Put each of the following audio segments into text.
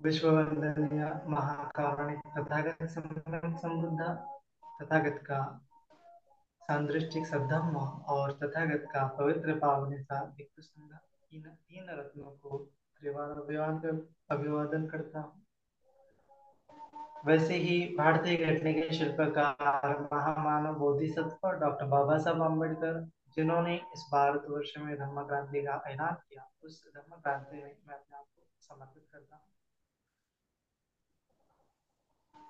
विश्ववंदनीय महाकारुणिक तथागत समृद्ध तथागत का सांदृष्टिक सद्धम्म और तथागत का पवित्र पावनी सा एक संघ इन तीन रत्नों को त्रिवार अभिवादन करता हूँ। वैसे ही भारतीय घटने के शिल्पकार महामानव बोधिसत्व डॉक्टर बाबा साहब अम्बेडकर जिन्होंने इस भारतवर्ष में धर्म क्रांति का ऐलान किया, उस धर्म क्रांति में मैं अपने आप को समर्पित करता हूँ।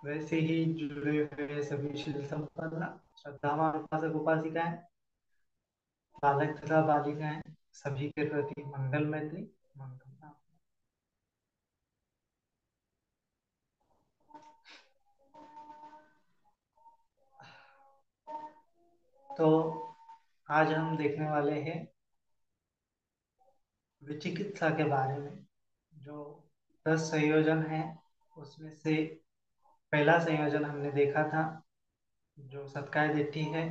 वैसे ही जुड़े हुए सभी शील संपन्न श्रद्धावान उपासक उपासिकाएं, बालक तथा बालिकाएं, सभी के प्रति मंगल मैत्री मंगल। तो आज हम देखने वाले हैं विचिकित्सा के बारे में। जो 10 संयोजन है उसमें से पहला संयोजन हमने देखा था जो सत्काय दिट्ठी है।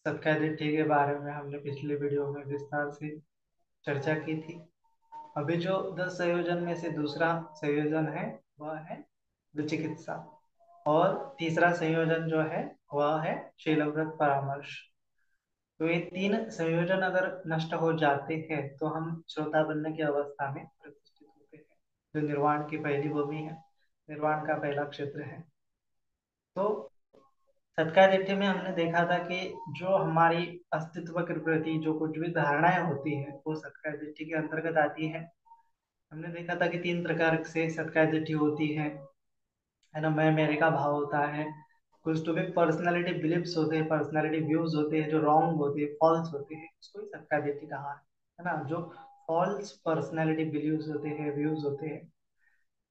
सत्काय दिट्ठी के बारे में हमने पिछले वीडियो में विस्तार से चर्चा की थी। अभी जो 10 संयोजन में से दूसरा संयोजन है वह है विचिकित्सा, और तीसरा संयोजन जो है वह है शीलव्रत परामर्श। तो ये तीन संयोजन अगर नष्ट हो जाते हैं तो हम श्रोता बनने की अवस्था में प्रतिष्ठित होते हैं, जो निर्वाण की पहली भूमि है, निर्वाण का पहला क्षेत्र है। तो सत्कार दिट्ठी में हमने देखा था कि जो हमारी अस्तित्व के प्रति जो कुछ भी धारणाएं होती है वो सत्कार दिट्ठी के अंतर्गत आती है। हमने देखा था कि तीन प्रकार से सत्कार दिट्ठी होती है ना। मैं मेरे का भाव होता है, कुछ तो भी पर्सनालिटी बिलीफ्स होते हैं, पर्सनालिटी व्यूज होते हैं जो रॉन्ग होते हैं, फॉल्स होते हैं, उसको ही सत्कार दिट्ठी कहा है ना। जो फॉल्स पर्सनालिटी बिलीव्स होते हैं, व्यूज होते हैं,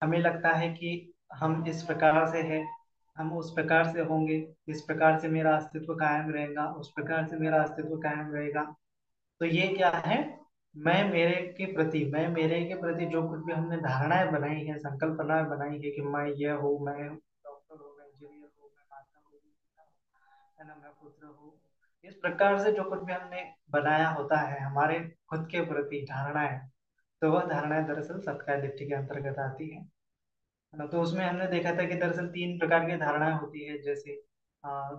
हमें लगता है कि हम इस प्रकार से हैं, हम उस प्रकार से होंगे, इस प्रकार से मेरा अस्तित्व कायम रहेगा, उस प्रकार से मेरा अस्तित्व कायम रहेगा। तो ये क्या है, मैं मेरे के प्रति जो कुछ भी हमने धारणाएं बनाई है, संकल्पनाएं बनाई है कि मैं यह हूँ, मैं डॉक्टर हूँ, मैं इंजीनियर हूँ, मैं माता हूँ, है ना, मैं पुत्र हूँ, इस प्रकार से जो कुछ भी हमने बनाया होता है हमारे खुद के प्रति धारणाएं, तो वह धारणाएं दरअसल सत्कार दिट्ठी के अंतर्गत आती है ना। तो उसमें हमने देखा था कि दरअसल तीन प्रकार की धारणाएं होती है। जैसे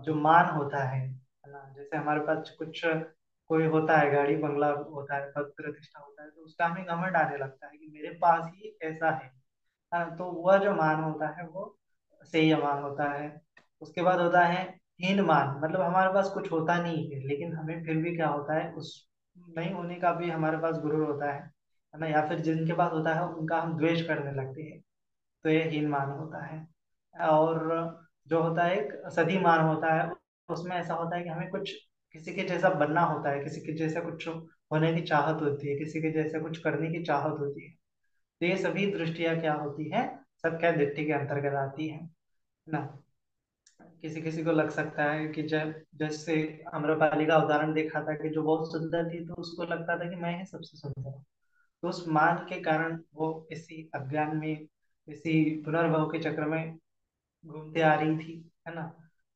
जो मान होता है ना, जैसे हमारे पास कुछ कोई होता है, गाड़ी बंगला होता है, पद प्रतिष्ठा होता है, तो उसका हमें घमंड आने लगता है कि मेरे पास ही ऐसा है। हाँ, तो वह जो मान होता है वो सही मान होता है। उसके बाद होता है हीन मान, मतलब हमारे पास कुछ होता नहीं है लेकिन हमें फिर भी क्या होता है, उस नहीं होने का भी हमारे पास गुरूर होता है ना। या फिर जिनके पास होता है उनका हम द्वेष करने लगते हैं, तो ये हीन मान होता है। और जो होता है एक सदी मान होता है, उसमें ऐसा होता है कि हमें कुछ किसी के जैसा बनना होता है, किसी के जैसा कुछ होने की चाहत होती है, किसी के जैसा कुछ करने की चाहत होती है। तो ये सभी दृष्टियां क्या होती है, सत्या दृष्टि के अंतर्गत आती है ना। किसी किसी को लग सकता है कि जब जैसे आम्रपाली का उदाहरण देखा था कि जो बहुत सुंदर थी तो उसको लगता था कि मैं ही सबसे सुंदर हूँ। तो उस मान के कारण वो इसी अज्ञान में, इसी पुनर्भव के चक्र में घूमते आ रही थी, है ना।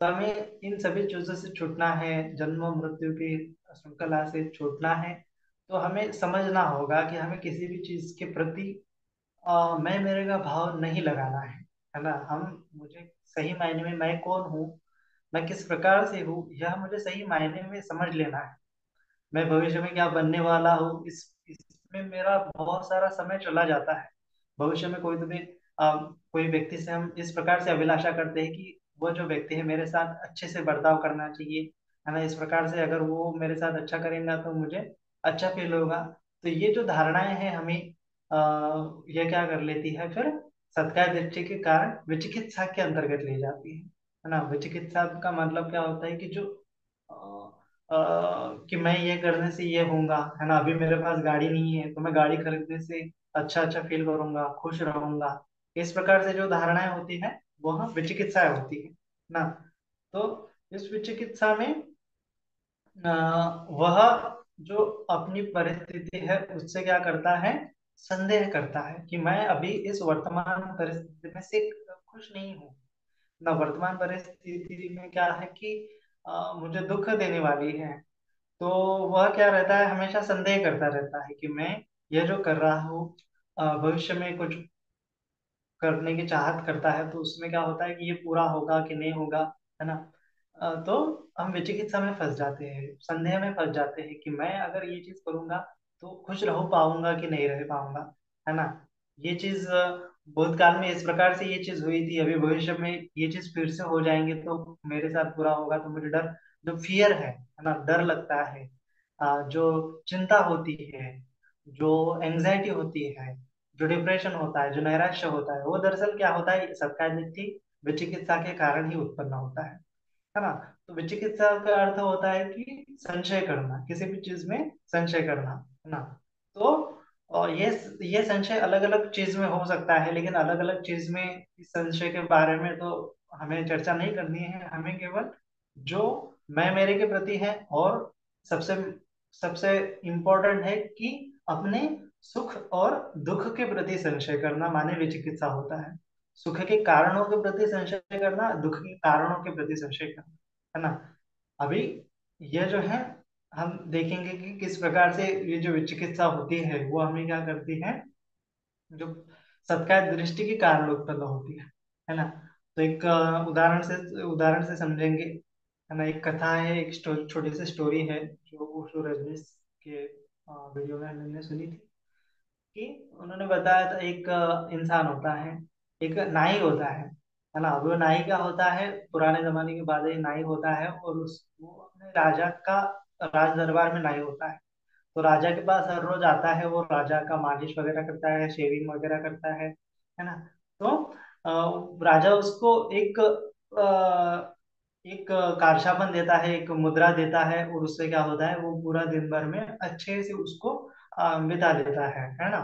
तो हमें इन सभी चीजों से छूटना है, जन्म मृत्यु की श्रृंखला से छूटना है। तो हमें समझना होगा कि हमें किसी भी चीज के प्रति मैं मेरे का भाव नहीं लगाना है ना। हम मुझे सही मायने में मैं कौन हूँ, मैं किस प्रकार से हूँ, यह मुझे सही मायने में समझ लेना है। मैं भविष्य में क्या बनने वाला हूँ, इस इसमें मेरा बहुत सारा समय चला जाता है। भविष्य में कोई तो भी कोई व्यक्ति से हम इस प्रकार से अभिलाषा करते हैं कि वो जो व्यक्ति है मेरे साथ अच्छे से बर्ताव करना चाहिए, है ना। इस प्रकार से अगर वो मेरे साथ अच्छा करेगा तो मुझे अच्छा फील होगा। तो ये जो धारणाएं हैं हमें ये क्या कर लेती है फिर, सत्कार दृष्टि के कारण विचिकित्सा के अंतर्गत ले जाती है ना। विचिकित्सा का मतलब क्या होता है कि जो कि मैं ये करने से ये होऊंगा, है ना। अभी मेरे पास गाड़ी नहीं है तो मैं गाड़ी खरीदने से अच्छा अच्छा फील करूंगा, खुश रहूंगा। इस प्रकार से जो धारणाएं होती है वह विचिकित्साएं होती है ना। तो इस विचिकित्सा में वह जो अपनी परिस्थिति है उससे क्या करता है, संदेह करता है कि मैं अभी इस वर्तमान परिस्थिति में से खुश नहीं हूँ ना। वर्तमान परिस्थिति में क्या है कि मुझे दुख देने वाली है। तो वह क्या रहता है, हमेशा संदेह करता रहता है कि मैं यह जो कर रहा हूँ भविष्य में कुछ करने की चाहत करता है, तो उसमें क्या होता है कि ये पूरा होगा कि नहीं होगा, है ना। तो हम विचिकित्सा में फंस जाते हैं, संदेह में फंस जाते हैं कि मैं अगर ये चीज करूंगा तो खुश रह पाऊंगा कि नहीं रह पाऊंगा, है ना। ये चीज भूतकाल में इस प्रकार से ये चीज हुई थी, अभी भविष्य में ये चीज फिर से हो जाएंगे तो मेरे साथ बुरा होगा, तो मुझे डर, जो फियर है ना, डर लगता है, जो चिंता होती है, जो एंजाइटी होती है, जो डिप्रेशन होता है, जो नैराश्य होता है, वो दरअसल क्या होता है, सत्कारिक विचिकित्सा के कारण ही उत्पन्न होता है ना। तो विचिकित्सा का अर्थ होता है कि संशय करना, किसी भी चीज में संशय करना, है ना। तो और ये संशय अलग अलग चीज में हो सकता है, लेकिन अलग अलग चीज में इस संशय के बारे में तो हमें चर्चा नहीं करनी है, हमें केवल जो मैं मेरे के प्रति है, और सबसे सबसे इम्पोर्टेंट है कि अपने सुख और दुख के प्रति संशय करना माने विचिकित्सा होता है। सुख के कारणों के प्रति संशय करना, दुख के कारणों के प्रति संशय करना, है ना। अभी ये जो है, हम देखेंगे कि किस प्रकार से ये जो चिकित्सा होती है वो हमें क्या करती है, जो सत्कार दृष्टि के कारण उत्पन्न होती है ना। तो एक उदाहरण से समझेंगे, है ना। एक कथा है, एक छोटी सी स्टोरी है जो ओशो रजनीश के वीडियो में मैंने सुनी थी, कि उन्होंने बताया था एक इंसान होता है, एक नाई होता है ना। अब वो नाई क्या होता है, पुराने जमाने के बाद ये नाई होता है, और उस वो अपने राजा का राज दरबार में नाई होता है। तो राजा के पास हर रोज आता है, वो राजा का मालिश वगैरह करता है, शेविंग वगैरह करता है ना। तो राजा उसको एक कारशापन देता है, एक मुद्रा देता है, और उससे क्या होता है, वो पूरा दिन भर में अच्छे से उसको बिता लेता है ना।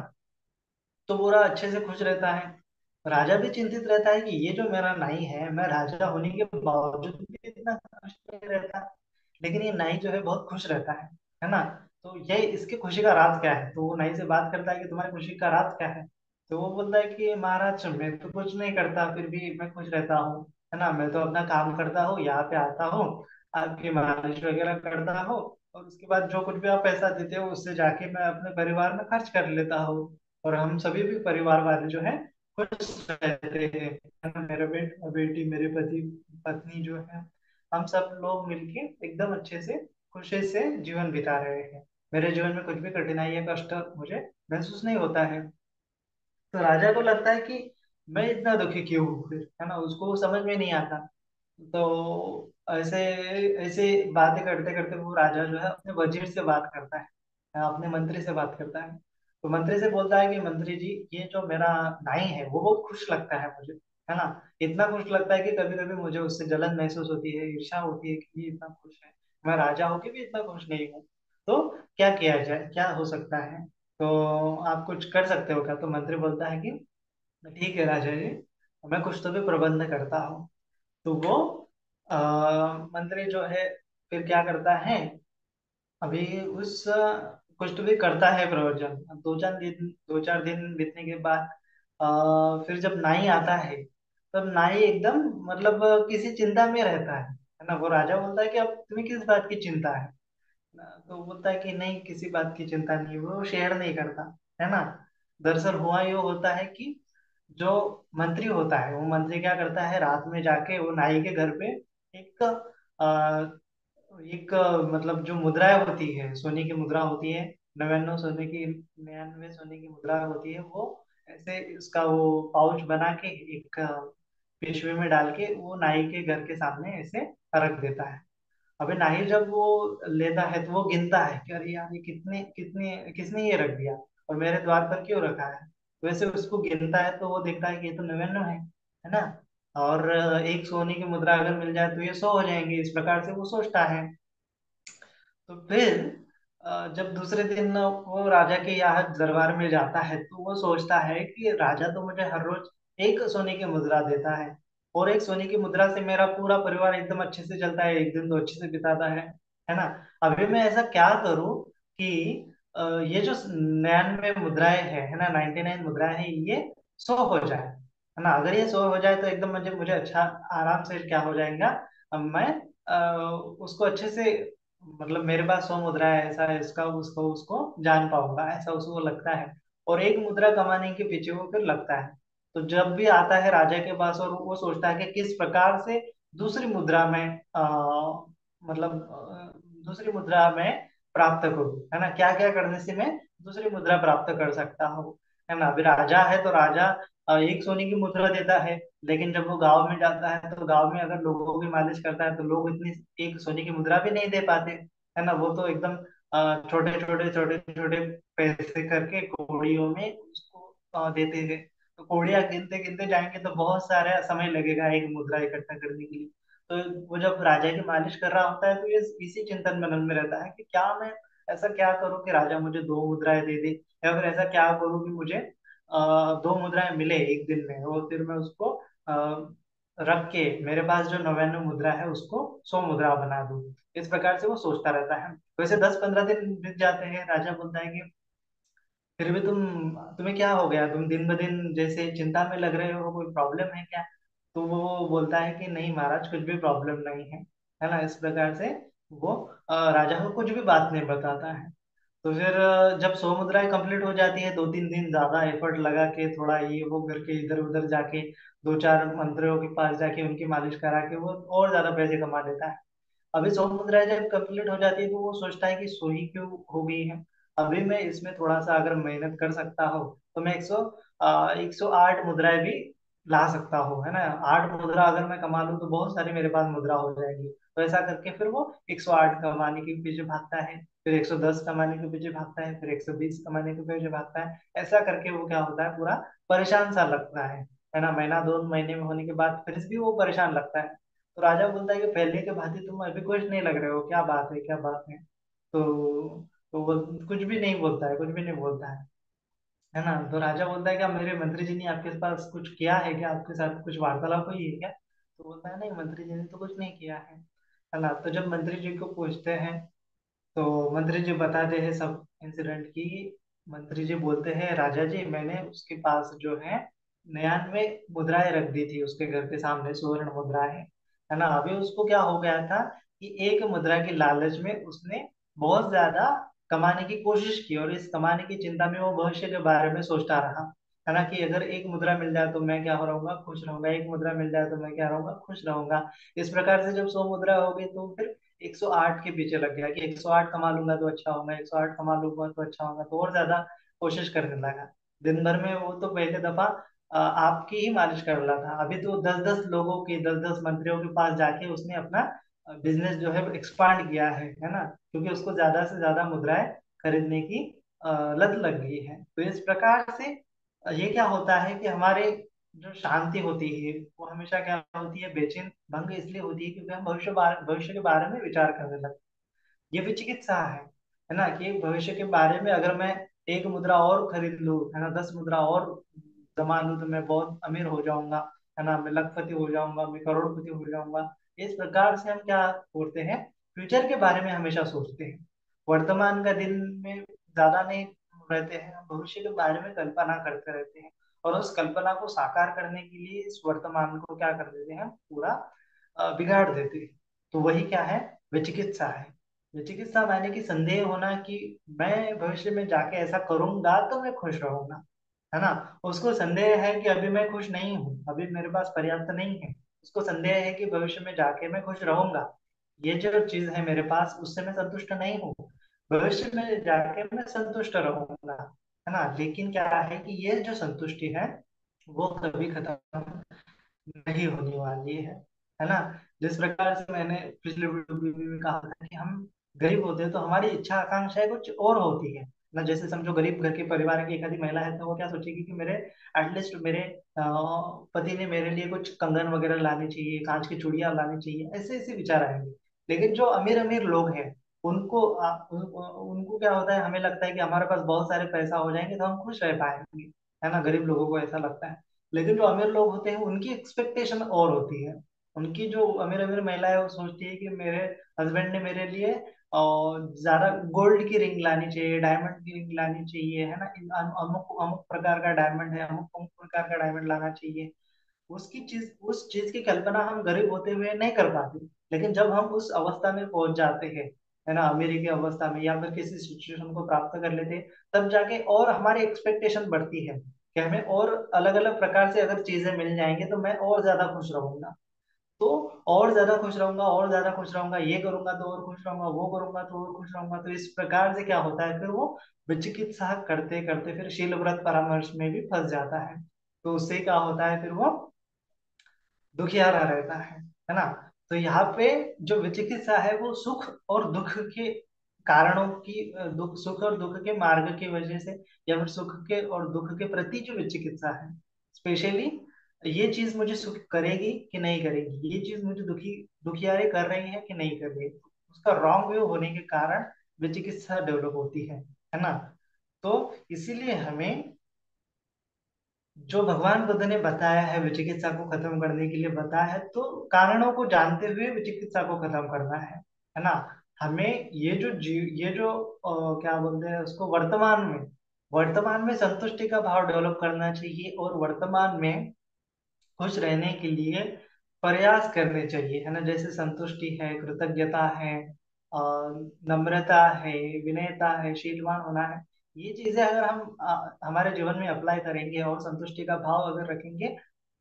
तो पूरा अच्छे से खुश रहता है। राजा भी चिंतित रहता है कि ये जो मेरा नाई है, मैं राजा होने के बावजूद भी इतना खुश नहीं रहता, लेकिन ये नाई जो है बहुत खुश रहता है ना। तो ये इसकी खुशी का राज क्या है, तो वो नाई से बात करता है कि तुम्हारी खुशी का राज क्या है। तो वो बोलता है कि महाराज मैं तो कुछ नहीं करता, फिर भी मैं खुश रहता हूँ, है ना। मैं तो अपना काम करता हूँ, यहाँ पे आता हूँ, आपकी मालिश वगैरह करता हूँ, और उसके बाद जो कुछ भी आप पैसा देते हो उससे जाके मैं अपने परिवार में खर्च कर लेता हूँ, और हम सभी भी परिवार वाले जो है खुश रहते हैं, है ना। मेरे बेटी, मेरे पति पत्नी जो है, हम सब लोग मिलके एकदम अच्छे से खुशी से जीवन बिता रहे हैं। मेरे जीवन में कुछ भी कठिनाई या कष्ट मुझे महसूस नहीं होता है। तो राजा को लगता है कि मैं इतना दुखी क्यों हूँ फिर, है ना, उसको समझ में नहीं आता। तो ऐसे ऐसे बातें करते करते वो राजा जो है अपने वजीर से बात करता है, अपने मंत्री से बात करता है। तो मंत्री से बोलता है कि मंत्री जी, ये जो मेरा नाई है वो बहुत खुश लगता है मुझे, है ना। इतना खुश लगता है कि कभी कभी मुझे उससे जलन महसूस होती है, ईर्ष्या होती है कि ये इतना खुश है, मैं राजा होके भी इतना खुश नहीं हूँ। तो क्या किया जाए, क्या हो सकता है, तो आप कुछ कर सकते हो क्या। तो मंत्री बोलता है कि ठीक है राजा जी, मैं कुछ तो भी प्रबंध करता हूँ। तो वो मंत्री जो है फिर क्या करता है, अभी उस कुछ तो भी करता है प्रयोजन। अब 2-4 दिन बीतने के बाद फिर जब नाई आता है, तब नाई एकदम मतलब किसी चिंता में रहता है ना। वो राजा बोलता है कि अब तुम्हें किस बात की चिंता है, तो बोलता है कि नहीं, किसी बात की चिंता नहीं, वो शेयर नहीं करता, है ना। दरअसल हुआ ये होता है कि जो मंत्री होता है, वो मंत्री क्या करता है, रात में जाके वो नाई के घर पे एक मतलब जो मुद्राएं होती है, सोने की मुद्रा होती है, 99 मुद्रा होती है, वो ऐसे उसका वो पाउच बना के एक पिशवी में डाल के वो नाई के घर के सामने ऐसे रख देता है। अबे नाहिर जब वो लेता है तो वो गिनता है कि अरे यार, ये कितने कितने किसने ये रख दिया, और मेरे द्वार पर क्यों रखा है। तो वैसे उसको गिनता है तो वो देखता है कि ये तो 99 है ना। और एक सोने की मुद्रा अगर मिल जाए तो ये 100 हो जाएंगे, इस प्रकार से वो सोचता है। तो फिर जब दूसरे दिन वो राजा के यहाँ दरबार में जाता है, तो वो सोचता है कि राजा तो मुझे हर रोज एक सोने की मुद्रा देता है, और एक सोने की मुद्रा से मेरा पूरा परिवार एकदम अच्छे से चलता है, एक दिन तो अच्छे से बिताता है ना। अभी मैं ऐसा क्या करूं कि ये जो 99 मुद्राएं है ना, 99 मुद्राएं हैं, ये 100 हो जाए, है ना। अगर ये 100 हो जाए तो एकदम मुझे मुझे अच्छा आराम से क्या हो जाएगा, अब मैं उसको अच्छे से, मतलब मेरे पास 100 मुद्रा है, ऐसा है, इसका उसको उसको जान पाऊंगा, ऐसा उसको लगता है। और एक मुद्रा कमाने के पीछे वो फिर लगता है। तो जब भी आता है राजा के पास और वो सोचता है कि किस प्रकार से दूसरी मुद्रा में मतलब दूसरी मुद्रा में प्राप्त करूं, है ना, क्या क्या करने से मैं दूसरी मुद्रा प्राप्त कर सकता हूँ, है ना। अभी राजा है तो राजा एक सोने की मुद्रा देता है, लेकिन जब वो गांव में जाता है तो गांव में अगर लोगों की मालिश करता है तो लोग इतनी एक सोने की मुद्रा भी नहीं दे पाते, है ना। वो तो एकदम छोटे छोटे पैसे करके कौड़ियों में उसको देते हैं। तो कौड़ियां गिनते गिनते जाएंगे तो बहुत सारा समय लगेगा एक मुद्रा इकट्ठा करने के लिए। तो वो जब राजा की मालिश कर रहा होता है तो ये इसी चिंतन में मन में रहता है कि क्या मैं ऐसा क्या करूं कि राजा मुझे दो मुद्राएं दे दे, या फिर ऐसा क्या करूं कि मुझे दो मुद्राएं मिले एक दिन में, और फिर मैं उसको रख के मेरे पास जो 99 मुद्रा है उसको 100 मुद्रा बना दूं। इस प्रकार से वो सोचता रहता है। वैसे 10-15 दिन बीत जाते हैं। राजा बोलता है कि फिर भी तुम्हें क्या हो गया, तुम दिन ब दिन जैसे चिंता में लग रहे हो, कोई प्रॉब्लम है क्या। तो वो बोलता है कि नहीं महाराज, कुछ भी प्रॉब्लम नहीं है ना। इस प्रकार से वो राजा को कुछ भी बात नहीं बताता है। तो फिर जब 100 मुद्राएं कंप्लीट हो जाती है, 2-3 दिन ज्यादा एफर्ट लगा के थोड़ा ये वो करके इधर उधर जाके दो चार मंत्रियों के पास जाके उनकी मालिश करा के वो और ज्यादा पैसे कमा लेता है। अभी 100 मुद्राएं जब कंप्लीट हो जाती है तो वो सोचता है कि 100 ही क्यों हो गई है, अभी मैं इसमें थोड़ा सा अगर मेहनत कर सकता हूँ तो मैं 108 मुद्राएं भी ला सकता हूँ, है ना। 8 मुद्रा अगर मैं कमा लूँ तो बहुत सारी मेरे पास मुद्रा हो जाएगी। तो ऐसा करके फिर वो 108 कमाने के पीछे भागता है, फिर 110 कमाने के पीछे भागता है, फिर 120 कमाने के पीछे भागता है। ऐसा करके वो क्या होता है, पूरा परेशान सा लगता है ना। महीना 2 महीने में होने के बाद फिर भी वो परेशान लगता है। तो राजा बोलता है कि पहले के भांति तुम अभी कुछ नहीं लग रहे हो, क्या बात है क्या बात है। तो वो कुछ भी नहीं बोलता है, कुछ भी नहीं बोलता है ना। तो राजा बोलता है क्या मेरे मंत्री जी ने आपके पास कुछ किया है क्या, आपके साथ कुछ वार्तालाप हुई है क्या। तो बोलता है नहीं, मंत्री जी ने तो कुछ नहीं किया है ना। तो जब मंत्री जी को पूछते हैं तो मंत्री जी बताते हैं सब इंसिडेंट की। मंत्री जी बोलते हैं राजा जी, मैंने उसके पास जो है 99 मुद्राएं रख दी थी उसके घर के सामने, सुवर्ण मुद्राएं, है ना। अभी उसको क्या हो गया था कि एक मुद्रा की लालच में उसने बहुत ज्यादा कमाने की कोशिश की, और इस कमाने की चिंता में वो भविष्य के बारे में सोचता रहा, है ना। कि अगर एक मुद्रा मिल जाए तो मैं क्या हो रहूंगा, खुश रहूंगा, एक मुद्रा मिल जाए तो मैं क्या रहूंगा, खुश रहूंगा। इस प्रकार से जब 100 मुद्रा हो गई तो फिर 108 के पीछे लग गया कि 108 कमा लूंगा तो अच्छा होगा, 108 कमा लूंगा तो अच्छा होगा, तो और ज्यादा कोशिश करने लगा। दिन भर में वो तो पहले दफा आपकी ही मालिश कर रहा था, अभी तो 10-10 लोगों के, 10-10 मंत्रियों के पास जाके उसने अपना बिजनेस जो है एक्सपांड किया है ना। क्योंकि उसको ज्यादा से ज्यादा मुद्राएं खरीदने की लत लग गई है। तो इस प्रकार से ये क्या होता है कि हमारे जो शांति होती है वो हमेशा क्या होती है, बेचैन भंग इसलिए होती है क्योंकि हम भविष्य के बारे में विचार करने लगते हैं। ये भी चिकित्सा है ना। कि भविष्य के बारे में अगर मैं एक मुद्रा और खरीद लूं, है ना, 10 मुद्रा और जमा लूं तो मैं बहुत अमीर हो जाऊंगा, है ना, मैं लखपति हो जाऊंगा, मैं करोड़पति हो जाऊंगा। इस प्रकार से हम क्या करते हैं, फ्यूचर के बारे में हमेशा सोचते हैं, वर्तमान का दिन में ज्यादा नहीं रहते हैं, हम भविष्य के बारे में कल्पना करते रहते हैं। और उस कल्पना को साकार करने के लिए इस वर्तमान को क्या कर देते हैं, पूरा बिगाड़ देते हैं। तो वही क्या है, विचिकित्सा है। विचिकित्सा मायने कि संदेह होना कि मैं भविष्य में जाके ऐसा करूंगा तो मैं खुश रहूंगा, है ना। उसको संदेह है कि अभी मैं खुश नहीं हूँ, अभी मेरे पास पर्याप्त नहीं है। उसको संदेह है कि भविष्य में जाके मैं खुश रहूंगा, ये जो चीज है मेरे पास उससे मैं संतुष्ट नहीं हूँ। भविष्य में जाके मैं संतुष्ट रहूंगा, है ना। लेकिन क्या है कि ये जो संतुष्टि है वो कभी खत्म नहीं होने वाली है ना। जिस प्रकार से मैंने पिछले वीडियो में कहा था कि हम गरीब होते हैं तो हमारी इच्छा आकांक्षाएं कुछ और होती है ना। जैसे समझो गरीब घर के परिवार की एक आधी महिला है तो वो क्या सोचेगी कि मेरे एटलीस्ट मेरे पति ने मेरे लिए कुछ कंगन वगैरह लाने चाहिए, कांच की चूड़ियां लानी चाहिए, ऐसे ऐसे विचार आएंगे। लेकिन जो अमीर अमीर लोग हैं उनको क्या होता है, हमें लगता है कि हमारे पास बहुत सारे पैसा हो जाएंगे तो हम खुश रह पाएंगे, है ना। गरीब लोगों को ऐसा लगता है। लेकिन जो अमीर लोग होते हैं उनकी एक्सपेक्टेशन और होती है। उनकी जो अमीर अमीर महिला है वो सोचती है कि मेरे हस्बैंड ने मेरे लिए और ज्यादा गोल्ड की रिंग लानी चाहिए, डायमंड की रिंग लानी चाहिए, है ना। अमुक अमुक प्रकार का डायमंड है, अमुक अमुक प्रकार का डायमंड लाना चाहिए। उस चीज की कल्पना हम गरीब होते हुए नहीं कर पाते। लेकिन जब हम उस अवस्था में पहुंच जाते हैं, है ना, अमीरी की अवस्था में या फिर किसी सिचुएशन को प्राप्त कर लेते हैं, तब जाके और हमारी एक्सपेक्टेशन बढ़ती है कि हमें और अलग अलग प्रकार से अगर चीजें मिल जाएंगे तो मैं और ज्यादा खुश रहूंगा। तो और ज्यादा खुश रहूंगा, और ज्यादा खुश रहूंगा, ये करूंगा तो और खुश रहूंगा, वो करूंगा तो और खुश रहूंगा। तो इस प्रकार से क्या होता है, फिर वो विचिकित्सा करते करते फिर शील व्रत परामर्श में भी फंस जाता है। तो उससे क्या होता है, फिर वो दुखियारा रहता है ना। तो यहाँ पे जो विचिकित्सा है वो सुख और दुख के कारणों की, दुख सुख और दुख के मार्ग की वजह से, या फिर सुख के और दुख के प्रति जो विचिकित्सा है, स्पेशली ये चीज मुझे सुख करेगी कि नहीं करेगी, ये चीज मुझे दुखियारे कर रही है कि नहीं कर रही है, उसका रॉन्ग व्यू होने के कारण विचिकित्सा डेवलप होती है ना। तो इसीलिए हमें जो भगवान बुद्ध ने बताया है विचिकित्सा को खत्म करने के लिए बताया है, तो कारणों को जानते हुए विचिकित्सा को खत्म करना है ना। हमें ये जो क्या बोलते हैं उसको, वर्तमान में संतुष्टि का भाव डेवलप करना चाहिए, और वर्तमान में खुश रहने के लिए प्रयास करने चाहिए, है ना। जैसे संतुष्टि है, कृतज्ञता है, नम्रता है, विनयता है, शीलवान होना है। ये चीजें अगर हम हमारे जीवन में अप्लाई करेंगे और संतुष्टि का भाव अगर रखेंगे,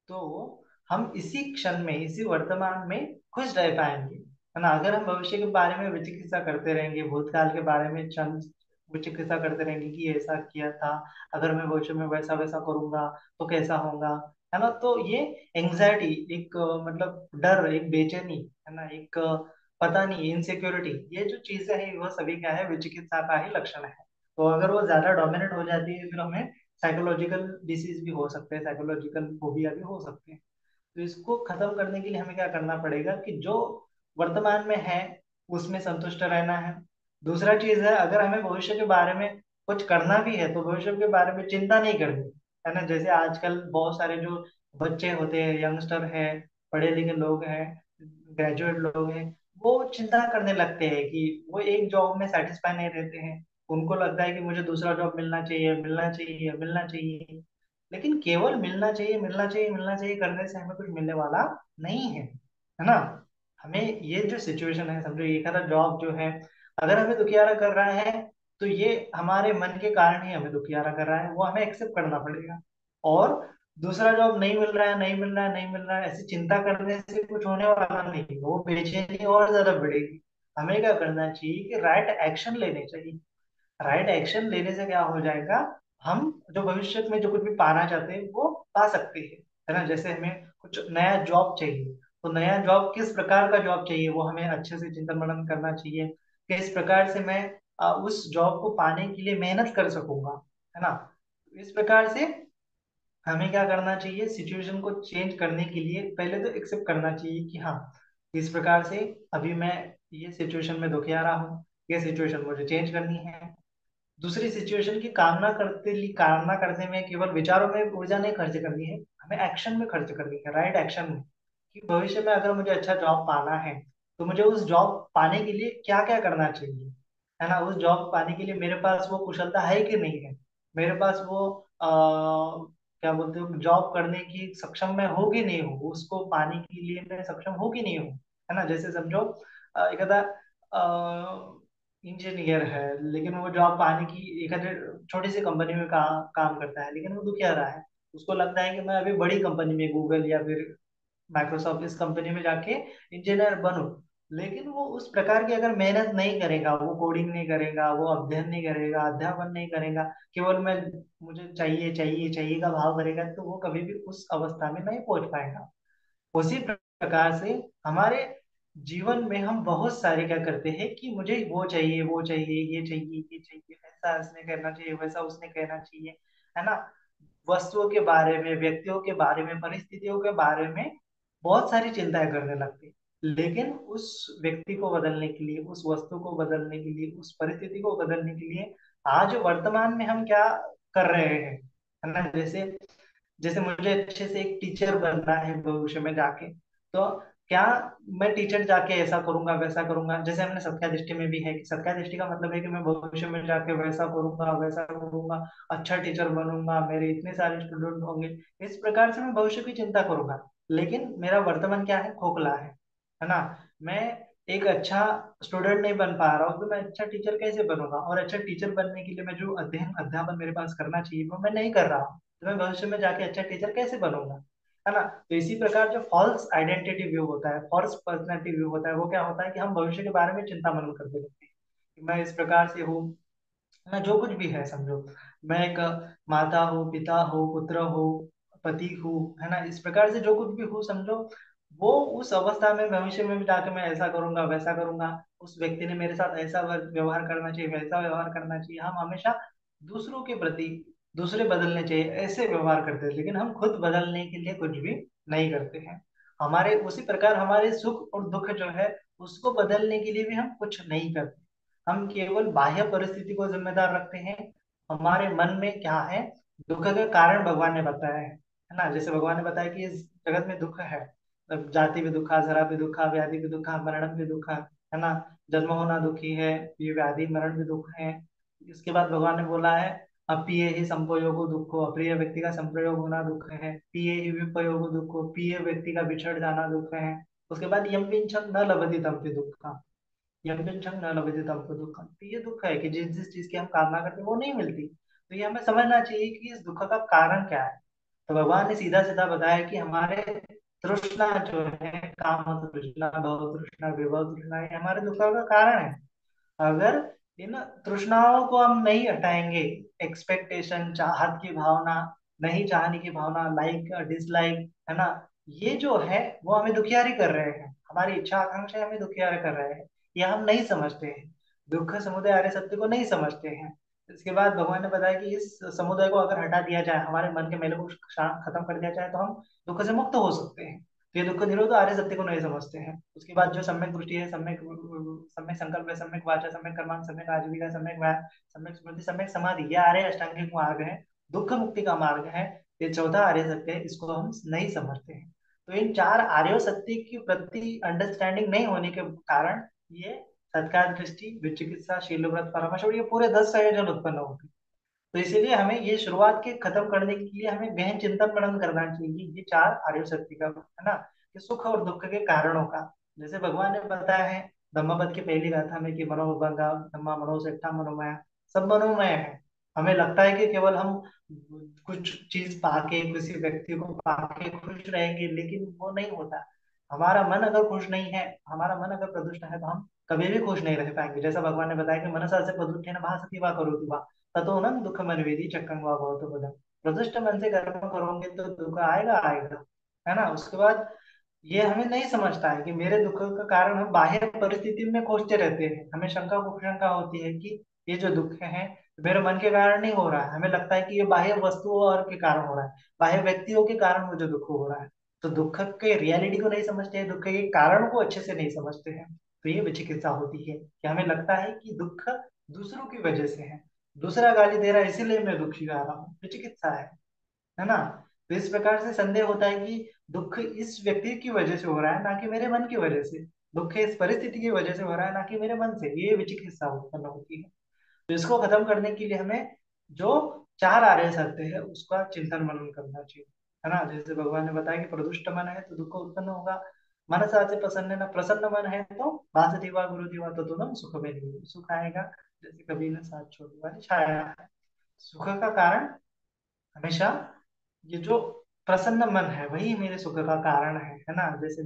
तो हम इसी क्षण में, इसी वर्तमान में खुश रह पाएंगे, है ना। अगर हम भविष्य के बारे में विचिकित्सा करते रहेंगे, भूतकाल के बारे में चंद विचिकित्सा करते रहेंगे कि ये ऐसा किया था, अगर मैं भविष्य में वैसा वैसा करूंगा तो कैसा होगा, है ना। तो ये एंग्जाइटी, एक मतलब डर, एक बेचैनी, है ना, एक पता नहीं, इनसिक्योरिटी, ये जो चीजें हैं वो सभी क्या है, विचिकित्सा का ही लक्षण है। तो अगर वो ज्यादा डोमिनेट हो जाती है, फिर हमें साइकोलॉजिकल डिसीज भी हो सकते हैं, साइकोलॉजिकल फोबिया भी हो सकते हैं। तो इसको खत्म करने के लिए हमें क्या करना पड़ेगा कि जो वर्तमान में है उसमें संतुष्ट रहना है। दूसरा चीज है, अगर हमें भविष्य के बारे में कुछ करना भी है तो भविष्य के बारे में चिंता नहीं करनी, है ना। जैसे आजकल बहुत सारे जो बच्चे होते हैं, यंगस्टर हैं, पढ़े लिखे लोग हैं, ग्रेजुएट लोग हैं, वो चिंता करने लगते हैं कि वो एक जॉब में सेटिस्फाई नहीं रहते हैं। उनको लगता है कि मुझे दूसरा जॉब मिलना चाहिए, मिलना चाहिए, मिलना चाहिए। लेकिन केवल मिलना चाहिए, मिलना चाहिए, मिलना चाहिए करने से हमें कुछ मिलने वाला नहीं है ना। हमें ये जो सिचुएशन है, समझो एक आधा जॉब जो है, अगर हमें दुखियारा कर रहा है, तो ये हमारे मन के कारण ही हमें दुखियारा कर रहा है, वो हमें एक्सेप्ट करना पड़ेगा। और दूसरा जॉब नहीं मिल रहा है, नहीं मिल रहा है, नहीं मिल रहा है, ऐसी चिंता करने से कुछ होने वाला नहीं, वो बेचैनी और ज्यादा बढ़ेगी। हमें क्या करना चाहिए कि राइट एक्शन लेने चाहिए। राइट एक्शन लेने से क्या हो जाएगा, हम जो भविष्य में जो कुछ भी पाना चाहते हैं वो पा सकते हैं, है ना। जैसे हमें कुछ नया जॉब चाहिए, तो नया जॉब किस प्रकार का जॉब चाहिए वो हमें अच्छे से चिंतन मनन करना चाहिए, किस प्रकार से मैं उस जॉब को पाने के लिए मेहनत कर सकूंगा, है ना। इस प्रकार से हमें क्या करना चाहिए, सिचुएशन को चेंज करने के लिए पहले तो एक्सेप्ट करना चाहिए कि हाँ, इस प्रकार से अभी मैं ये सिचुएशन में दुखियारा हूँ, ये सिचुएशन मुझे चेंज करनी है। दूसरी सिचुएशन की कामना करने में केवल विचारों में ऊर्जा नहीं खर्च करनी है, हमें एक्शन में खर्च करनी है, राइट एक्शन में। कि भविष्य में अगर मुझे अच्छा जॉब पाना है, तो मुझे उस जॉब पाने के लिए क्या क्या करना चाहिए, है ना। उस जॉब पाने के लिए मेरे पास वो कुशलता है कि नहीं है, मेरे पास वो क्या बोलते हो, जॉब करने की सक्षम मैं हूँ कि नहीं हूँ, उसको पाने के लिए मैं सक्षम हूँ कि नहीं हूँ, है ना। जैसे समझो एक आधा इंजीनियर है, लेकिन वो जॉब पाने की एक आधे छोटी सी कंपनी में काम करता है, लेकिन वो दुखिया रहा है। उसको लगता है कि मैं अभी बड़ी कंपनी में, गूगल या फिर माइक्रोसॉफ्ट, इस कंपनी में जाके इंजीनियर बनूं। लेकिन वो उस प्रकार की अगर मेहनत नहीं करेगा, वो कोडिंग नहीं करेगा, वो अध्ययन नहीं करेगा, अध्यापन नहीं करेगा, केवल मैं मुझे चाहिए चाहिए चाहिए का भाव करेगा, तो वो कभी भी उस अवस्था में नहीं पहुंच पाएगा। उसी प्रकार से हमारे जीवन में हम बहुत सारे क्या करते हैं कि मुझे वो चाहिए, वो चाहिए, ये चाहिए, ये चाहिए, ऐसा उसने करना चाहिए, वैसा उसने कहना चाहिए, है ना। वस्तुओं के बारे में, व्यक्तियों के बारे में, परिस्थितियों के बारे में बहुत सारी चिंताएं करने लगते हैं। लेकिन उस व्यक्ति को बदलने के लिए, उस वस्तु को बदलने के लिए, उस परिस्थिति को बदलने के लिए आज वर्तमान में हम क्या कर रहे हैं, है ना। जैसे जैसे मुझे अच्छे से एक टीचर बनना है भविष्य में जाके, तो क्या मैं टीचर जाके ऐसा करूंगा, वैसा करूंगा, जैसे हमने सत्या दृष्टि में भी है कि सत्या दृष्टि का मतलब है कि मैं भविष्य में जाके वैसा करूंगा, वैसा करूंगा, अच्छा टीचर बनूंगा, मेरे इतने सारे स्टूडेंट होंगे। इस प्रकार से मैं भविष्य की चिंता करूंगा, लेकिन मेरा वर्तमान क्या है, खोखला है ना। मैं एक अच्छा स्टूडेंट नहीं बन पा रहा हूँ, तो मैं अच्छा टीचर कैसे बनूंगा, और अच्छा टीचर बनने के लिए मैं जो अध्ययन अध्यापन मेरे पास करना चाहिए वो मैं नहीं कर रहा हूँ। तो मैं भविष्य में जाके अच्छा टीचर कैसे बनूंगा, है ना। तो इसी प्रकार जो फॉल्स आइडेंटिटी व्यू होता है, फॉल्स पर्सनैलिटी व्यू होता है, वो क्या होता है कि हम भविष्य के बारे में चिंता मन करते रहते हैं कि मैं इस प्रकार से हूँ, मैं जो कुछ भी है समझो, मैं एक माता हूँ, पिता हूँ, पुत्र हूँ, पति हूँ, है ना, इस प्रकार से जो कुछ भी हूँ समझो, वो उस अवस्था में भविष्य में भी जाके मैं ऐसा करूंगा वैसा करूंगा, उस व्यक्ति ने मेरे साथ ऐसा व्यवहार करना चाहिए, वैसा व्यवहार करना चाहिए। हम हमेशा दूसरों के प्रति, दूसरे बदलने चाहिए ऐसे व्यवहार करते हैं, लेकिन हम खुद बदलने के लिए कुछ भी नहीं करते हैं। हमारे उसी प्रकार हमारे सुख और दुख जो है उसको बदलने के लिए भी हम कुछ नहीं करते। हम केवल बाह्य परिस्थिति को जिम्मेदार रखते हैं। हमारे मन में क्या है, दुख का कारण भगवान ने बताया है ना। जैसे भगवान ने बताया कि इस जगत में दुख है, मतलब जाति भी दुखा, जरा भी दुखा, व्याधि भी दुखा, मरण भी दुखा, है ना। जन्म होना दुखी है, ये व्याधि मरण भी दुख है। इसके बाद भगवान ने बोला है, अप्रिय ही संपयोगो दुखो, अप्रिय व्यक्ति का संप्रयोग होना दुख है, प्रिय ही विपयोगो दुखो, प्रिय व्यक्ति का बिछड़ जाना दुख है। उसके बाद यम पिंचम न लभते तम दुख, यज्ञं न लभते तमको दुःखम। तो ये दुख है कि जिस जिस चीज की हम कामना करते हैं वो नहीं मिलती, तो ये हमें समझना चाहिए कि इस दुख का कारण क्या है। तो भगवान ने सीधा सीधा बताया कि हमारे तृष्णा जो है, काम तृष्णा, भव तृष्णा, विभव तृष्णा, ये हमारे दुख का कारण है। अगर इन तृष्णाओं को हम नहीं हटाएंगे, एक्सपेक्टेशन, चाहत की भावना, नहीं चाहने की भावना, लाइक डिसलाइक, है ना, ये जो है वो हमें दुखियारी कर रहे हैं, हमारी इच्छा आकांक्षा हमें दुखियारी कर रहे हैं। ये हम नहीं समझते हैं, दुख समुदय आर्य सत्य को नहीं समझते हैं। इसके बाद भगवान ने बताया कि इस समुदय को अगर हटा दिया जाए, हमारे मन के मेले को खत्म कर दिया जाए, तो हम दुख से मुक्त हो सकते हैं। तो ये दुख निरोध आर्य सत्य को नहीं समझते हैं। उसके बाद जो सम्यक दृष्टि है, सम्यक सम्यक संकल्प है, सम्यक वाचा, सम्यक कर्म, सम्यक आजीविका, सम्यक व्यायाम, सम्यक स्मृति, सम्यक समाधि, ये आर्य अष्टांगिक मार्ग है, दुख मुक्ति का मार्ग है। ये चौथा आर्य सत्य है, इसको हम नहीं समझते हैं। तो इन चार आर्य सत्य की प्रति अंडरस्टैंडिंग नहीं होने के कारण ये सत्कार दृष्टि, विचिकित्सा, शील व्रत, परामर्श और ये पूरे 10 संयोजन उत्पन्न होते हैं। तो इसीलिए हमें ये शुरुआत के खत्म करने के लिए हमें गहन चिंतन मनन करना चाहिए, ये चार आर्य सत्य का, है ना, कि सुख और दुख के कारणों का। जैसे भगवान ने बताया है धम्मपद की पहली गाथा में कि मनोबंगा धम्मा मनोसेठा मनोमया, सब मनोमय है। हमें लगता है कि केवल हम कुछ चीज पाके, किसी व्यक्ति को पाके खुश रहेंगे, लेकिन वो नहीं होता। हमारा मन अगर खुश नहीं है, हमारा मन अगर प्रदुष्ट है, तो हम कभी भी खुश नहीं रह पाएंगे। जैसा भगवान ने बताया कि मनसा से प्रदुष्ट भासते वा करोति वा ततो न दुख मन वेदी चक्रं वा भवतो पदम। प्रदुष्ट मन से कर्म करोगे तो दुख आएगा आएगा, है ना। उसके बाद ये हमें नहीं समझता है कि मेरे दुख का कारण हम बाह्य परिस्थिति में खोजते रहते हैं। हमें शंका कुशंका होती है कि ये जो दुख है मेरे मन के कारण नहीं हो रहा है, हमें लगता है कि ये बाह्य वस्तुओं और के कारण हो रहा है, बाह्य व्यक्तियों के कारण मुझे दुख हो रहा है। तो दुख के रियलिटी को नहीं समझते हैं, दुख के कारण को अच्छे से नहीं समझते हैं। तो ये विचिकित्सा होती है कि हमें लगता है कि दुख दूसरों की वजह से है, दूसरा गाली दे रहा है इसीलिए मैं दुखी आ रहा हूँ, विचिकित्सा है ना। तो इस प्रकार से संदेह होता है कि दुख इस व्यक्ति की वजह से हो रहा है, ना कि मेरे मन की वजह से। दुख इस परिस्थिति की वजह से हो रहा है, ना कि मेरे मन से। ये विचिकित्सा उत्पन्न होती है। तो इसको खत्म करने के लिए हमें जो चार आर्य सत्य है उसका चिंतन मनन करना चाहिए, है ना। जैसे भगवान ने बताया कि प्रदुष्ट मन है तो दुख उत्पन्न होगा, मन से प्रसन्न न प्रसन्न मन है तो वासुदेव वा गुरुदेवा तो दोनों सुख में नहीं, सुख आएगा जैसे कभी न साथ छोड़ने वाली छाया है। सुख का कारण हमेशा ये जो प्रसन्न मन है वही मेरे सुख का कारण है ना। जैसे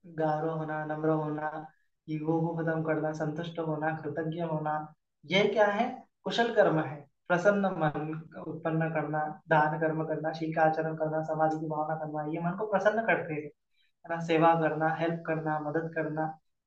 गारो होना, नम्र होना, ईगो को खत्म करना, संतुष्ट होना, कृतज्ञ होना, यह क्या है, कुशल कर्म है। प्रसन्न मन उत्पन्न करना, दान कर्म करना, शील का आचरण करना, समाधि की भावना करना, ये मन को प्रसन्न करते हैं, है ना। सेवा करना, हेल्प करना, मदद करना,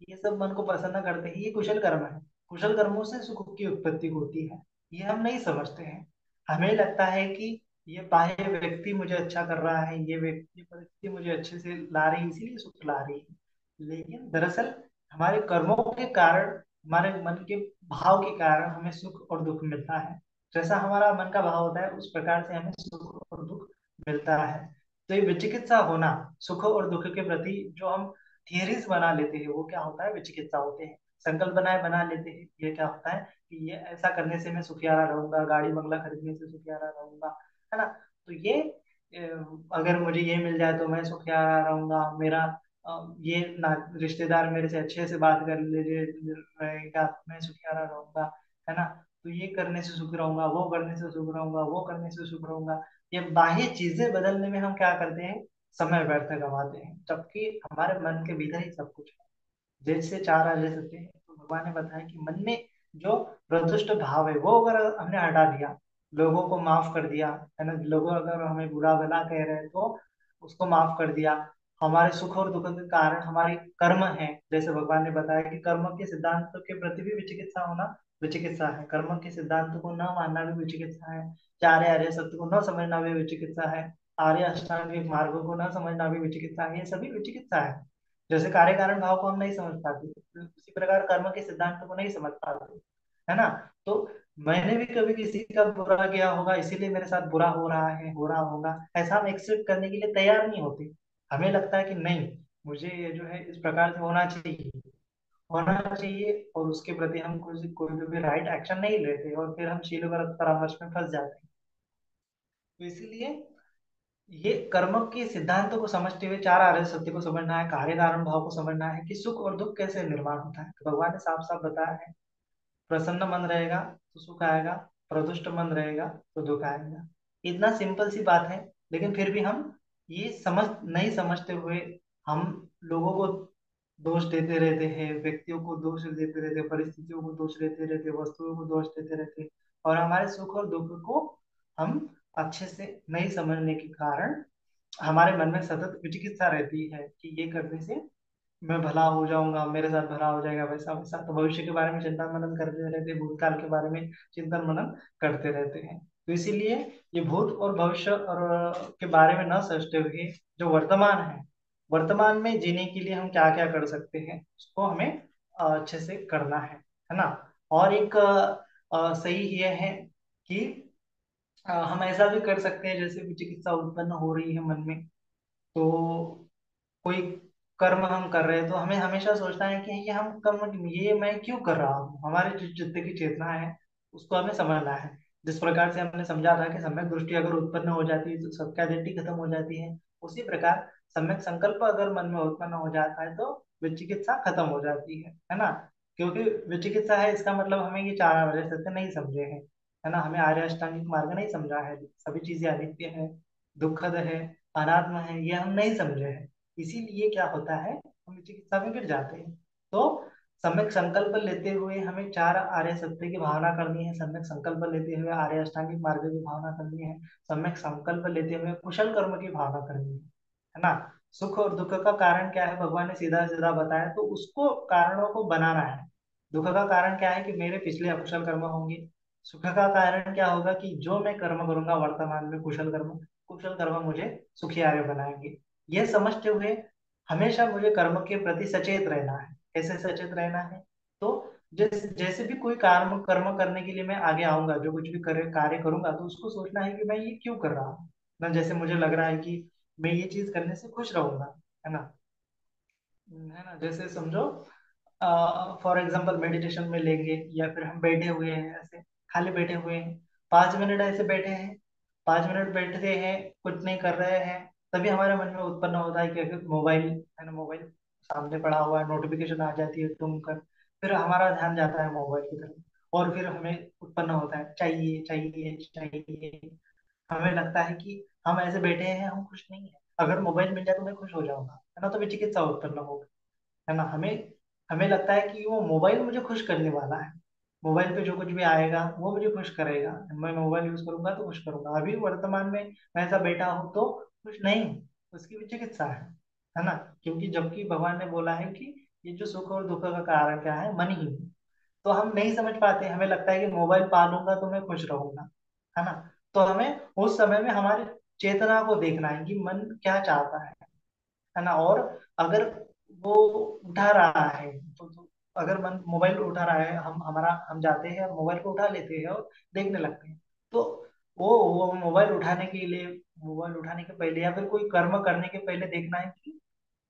ये सब मन को प्रसन्न करते हैं, ये कुशल कर्म है। कुशल कर्मों से सुख की उत्पत्ति होती है। ये हम नहीं समझते हैं। हमें लगता है कि ये बाह्य व्यक्ति मुझे अच्छा कर रहा है, ये व्यक्ति परिस्थिति मुझे अच्छे से ला रही है इसीलिए सुख ला रही है, लेकिन दरअसल हमारे कर्मों के कारण, हमारे मन के भाव के कारण हमें सुख और दुख मिलता है। जैसा हमारा मन का भाव होता है उस प्रकार से हमें सुख और दुख मिलता है। तो ये विचिकित्सा होना, सुख और दुख के प्रति जो हम थियरीज बना लेते हैं वो क्या होता है, विचिकित्सा होते हैं। संकल्प बनाए बना लेते हैं, ये क्या होता है कि ये ऐसा करने से मैं सुखियारा रहूंगा, गाड़ी बंगला खरीदने से सुखियारा रहूंगा, है ना। तो ये अगर मुझे ये मिल जाए तो मैं सुखियारा रहूंगा, मेरा ये ना रिश्तेदार मेरे से अच्छे से बात कर ले रहेगा, मैं सुखियारा रहूंगा, है ना। तो ये करने से सुखी रहूंगा, वो करने से सुखी रहूंगा, वो करने से सुखी रहूंगा। ये बाह्य चीजें बदलने में हम क्या करते हैं, समय व्यर्थ गवाते हैं, जबकि हमारे मन के भीतर ही सब कुछ है। जैसे चार आर्य सत्य है, तो भगवान ने बताया कि मन में जो प्रदुष्ट भाव है वो अगर हमने हटा दिया, लोगों को माफ कर दिया, है ना, लोग अगर हमें बुरा भला कह रहे हैं तो उसको माफ कर दिया, हमारे सुख और दुख के कारण हमारे कर्म है, जैसे भगवान ने बताया कि कर्म के सिद्धांत के प्रति भी विचिकित्सा होना विचिकित्सा है, कर्म के सिद्धांत को न मानना भी विचिकित्सा है, चार आर्य सत्य को न समझना भी विचिकित्सा है, आर्य अष्टांगिक मार्गों को न समझना भी विचिकित्सा है, ये सभी विचिकित्सा है। जैसे कार्य कारण भाव को हम नहीं समझ पाते, उसी प्रकार कर्म के सिद्धांत को नहीं समझ पाते, है ना। तो मैंने भी कभी किसी का बुरा किया होगा, इसीलिए मेरे साथ बुरा हो रहा है, हो रहा होगा, ऐसा हम एक्सेप्ट करने के लिए तैयार नहीं होते। हमें लगता है कि नहीं, मुझे ये जो है इस प्रकार से होना चाहिए, होना चाहिए, और उसके प्रति हम कुछ कोई भी राइट एक्शन नहीं लेते, और फिर हम शील भरत परामर्श में फंस जाते हैं। तो इसीलिए ये कर्म के सिद्धांतों को समझते हुए चार आर्य सत्य को समझना है, कार्य कारण भाव को समझना है कि सुख और दुख कैसे निर्माण होता है। तो भगवान ने साफ साफ बताया है, प्रसन्न मन रहेगा तो सुख आएगा, प्रदुष्ट मन रहेगा तो दुख आएगा। इतना सिंपल सी बात है, लेकिन फिर भी हम ये समझ नहीं समझते हुए हम लोगों को दोष देते रहते हैं, व्यक्तियों को दोष देते रहते, परिस्थितियों को दोष देते रहते, वस्तुओं को दोष देते रहते, और हमारे सुख और दुख को हम अच्छे से नहीं समझने के कारण हमारे मन में सतत विचिकित्सा रहती है कि ये करने से मैं भला हो जाऊंगा, मेरे साथ भला हो जाएगा, वैसा वैसा। तो भविष्य के बारे में चिंता मनन करते रहते हैं, भूतकाल के बारे में चिंतन मनन करते रहते हैं। तो इसीलिए ये भूत और भविष्य और के बारे में न सोचते हुए जो वर्तमान है, वर्तमान में जीने के लिए हम क्या क्या कर सकते हैं उसको हमें अच्छे से करना है ना। और एक सही ये है कि हम ऐसा भी कर सकते हैं, जैसे विचिकित्सा उत्पन्न हो रही है मन में, तो कोई कर्म हम कर रहे हैं तो हमें हमेशा सोचना है कि ये हम कर्म ये मैं क्यों कर रहा हूँ, हमारे जो चित्त की चेतना है उसको हमें समझना है। जिस प्रकार से हमने समझा था कि सम्यक दृष्टि अगर उत्पन्न हो जाती है तो सत्यादिष्टि खत्म हो जाती है, उसी प्रकार सम्यक संकल्प अगर मन में उत्पन्न हो जाता है तो विचिकित्सा खत्म हो जाती है ना। क्योंकि विचिकित्सा है इसका मतलब हमें ये चार आर्य सत्य नहीं समझे हैं, है ना, हमें आर्य अष्टांगिक मार्ग नहीं समझा है, सभी चीजें अनित्य है, दुखद है, अनात्म है, ये हम नहीं समझे हैं। इसीलिए क्या होता है, हम चिकित्सा में गिर जाते हैं। तो सम्यक संकल्प लेते हुए हमें चार आर्य सत्य की भावना करनी है, सम्यक संकल्प लेते हुए आर्य अष्टांगिक मार्ग की भावना करनी है, सम्यक संकल्प लेते हुए कुशल कर्म की भावना करनी है ना। सुख और दुख का कारण क्या है भगवान ने सीधा सीधा बताया, तो उसको कारणों को बनाना है। दुख का कारण क्या है कि मेरे पिछले अकुशल कर्म होंगे, सुख का कारण क्या होगा कि जो मैं कर्म करूंगा वर्तमान में कुशल कर्म, कुशल कर्म मुझे सुखी आगे बनाएंगे। यह समझते हुए हमेशा मुझे कर्म के प्रति सचेत रहना है। कैसे सचेत रहना है, तो जैसे भी कोई कर्म कर्म करने के लिए मैं आगे आऊंगा, जो कुछ भी कार्य करूंगा, तो उसको सोचना है कि मैं ये क्यों कर रहा हूँ ना। जैसे मुझे लग रहा है कि मैं ये चीज करने से खुश रहूंगा, है ना, जैसे समझो फॉर एग्जाम्पल मेडिटेशन में लेंगे, या फिर हम बैठे हुए हैं ऐसे, खाली बैठे हुए हैं, 5 मिनट ऐसे बैठे हैं, 5 मिनट बैठते हैं, कुछ नहीं कर रहे हैं, तभी हमारे मन में उत्पन्न होता है कि अगर मोबाइल, है ना, मोबाइल सामने पड़ा हुआ है, नोटिफिकेशन आ जाती है तुम कर, फिर हमारा ध्यान जाता है मोबाइल की तरफ, और फिर हमें उत्पन्न होता है चाहिए चाहिए चाहिए। हमें लगता है कि हम ऐसे बैठे हैं, हम खुश नहीं है, अगर मोबाइल मिल जाए तो मैं खुश हो जाऊंगा, है ना, तो विचिकित्सा उत्पन्न होगी, है ना। हमें हमें लगता है कि वो मोबाइल मुझे खुश करने वाला है, मोबाइल पे जो कुछ भी आएगा वो मुझे खुश करेगा, मैं मोबाइल यूज करूंगा तो खुश करूंगा। अभी वर्तमान में मैं ऐसा बैठा हूँ तो खुश नहीं हूँ, उसकी भी चिकित्सा है ना। क्योंकि जबकि भगवान ने बोला है कि ये जो सुख और दुख का कारण क्या है, मन ही है। तो हम नहीं समझ पाते, हमें लगता है कि मोबाइल पा लूंगा तो मैं खुश रहूंगा, है ना। तो हमें उस समय में हमारी चेतना को देखना है कि मन क्या चाहता है ना। और अगर वो उठा रहा है तो अगर मन मोबाइल उठा रहा है, हम जाते हैं और मोबाइल को उठा लेते हैं और देखने लगते हैं, तो वो मोबाइल उठाने के लिए, मोबाइल उठाने के पहले या फिर कोई कर्म करने के पहले देखना है कि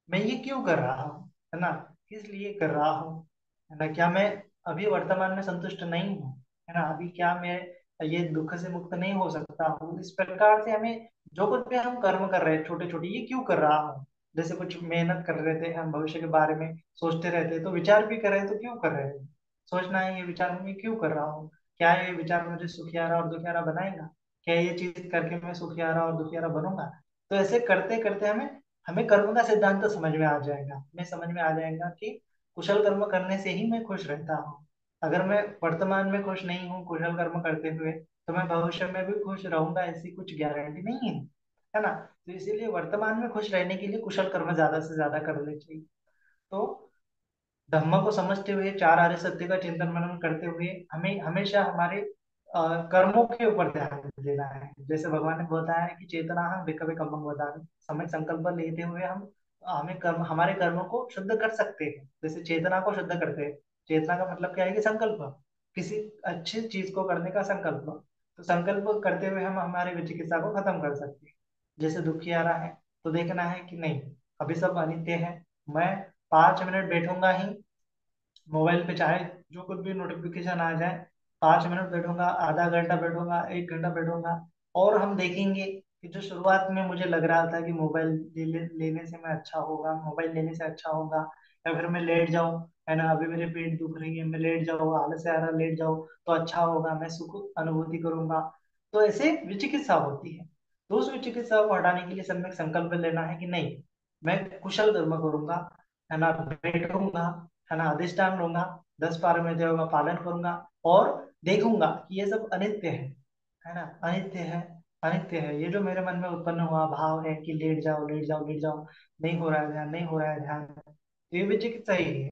मैं ये क्यों कर रहा हूँ, है ना, किस लिए कर रहा हूँ, है ना, क्या मैं अभी वर्तमान में संतुष्ट नहीं हूँ, है ना, अभी क्या मैं ये दुख से मुक्त नहीं हो सकता हूँ। इस प्रकार से हमें जो कुछ भी हम कर्म कर रहे हैं छोटे छोटे, ये क्यों कर रहा हूँ, जैसे कुछ मेहनत कर रहे थे हम, भविष्य के बारे में सोचते रहते हैं, तो विचार भी कर रहे हैं तो क्यों कर रहे हैं, सोचना है ये विचार मैं क्यों कर रहा हूँ, क्या ये विचार मुझे सुखियारा और दुखियारा बनाएगा? क्या ये चीज करके मैं सुखियारा और दुखियारा बनूंगा? तो ऐसे करते करते हमें हमें कर्म का सिद्धांत तो समझ में आ जाएगा, हमें समझ में आ जाएगा कि कुशल कर्म करने से ही मैं खुश रहता हूँ। अगर मैं वर्तमान में खुश नहीं हूँ कुशल कर्म करते हुए, तो मैं भविष्य में भी खुश रहूंगा ऐसी कुछ गारंटी नहीं है, है ना? तो इसीलिए वर्तमान में खुश रहने के लिए कुशल कर्म ज्यादा से ज्यादा करने चाहिए। तो धम्म को समझते हुए, चार आर्य सत्य का चिंतन मनन करते हुए, हमें हमेशा हमारे कर्मों के ऊपर ध्यान देना है। जैसे भगवान ने बताया है कि चेतना हम विकल्प कम्मंग वदामि, समय संकल्प लेते हुए हम हमें कर्म हमारे कर्मों को शुद्ध कर सकते हैं। जैसे चेतना को शुद्ध करते हैं, चेतना का मतलब क्या है कि संकल्प, किसी अच्छी चीज को करने का संकल्प। तो संकल्प करते हुए हम हमारे विचिकित्सा को खत्म कर सकते हैं। जैसे दुखी आ रहा है तो देखना है कि नहीं, अभी सब अनित्य है, मैं 5 मिनट बैठूंगा ही मोबाइल पे, चाहे जो कुछ भी नोटिफिकेशन आ जाए, 5 मिनट बैठूंगा, आधा घंटा बैठूंगा, 1 घंटा बैठूंगा। और हम देखेंगे कि जो शुरुआत में मुझे लग रहा था कि मोबाइल लेने से मैं अच्छा होगा, मोबाइल लेने से अच्छा होगा, या फिर मैं लेट जाऊं, है ना, अभी मेरे पेट दुख रही है, मैं लेट जाऊँ, आलस से आ रहा, लेट जाऊं तो अच्छा होगा, मैं सुख अनुभूति करूंगा। तो ऐसे विचिकित्सा होती है। तो उस विचिकित्सा को हटाने के लिए सम्यक संकल्प लेना है कि नहीं, मैं कुशल कर्म करूंगा, है ना, बैठूंगा, है ना, अधिष्ठान लूंगा, 10 पारमिताओं का पालन करूंगा, और देखूंगा कि ये सब अनित्य है ना, अनित्य है, अनित्य है। ये जो मेरे मन में उत्पन्न हुआ भाव है कि लेट जाओ लेट जाओ लेट जाओ, नहीं हो रहा है ध्यान, नहीं हो रहा है ध्यान, तो ये विचिकित्सा ही है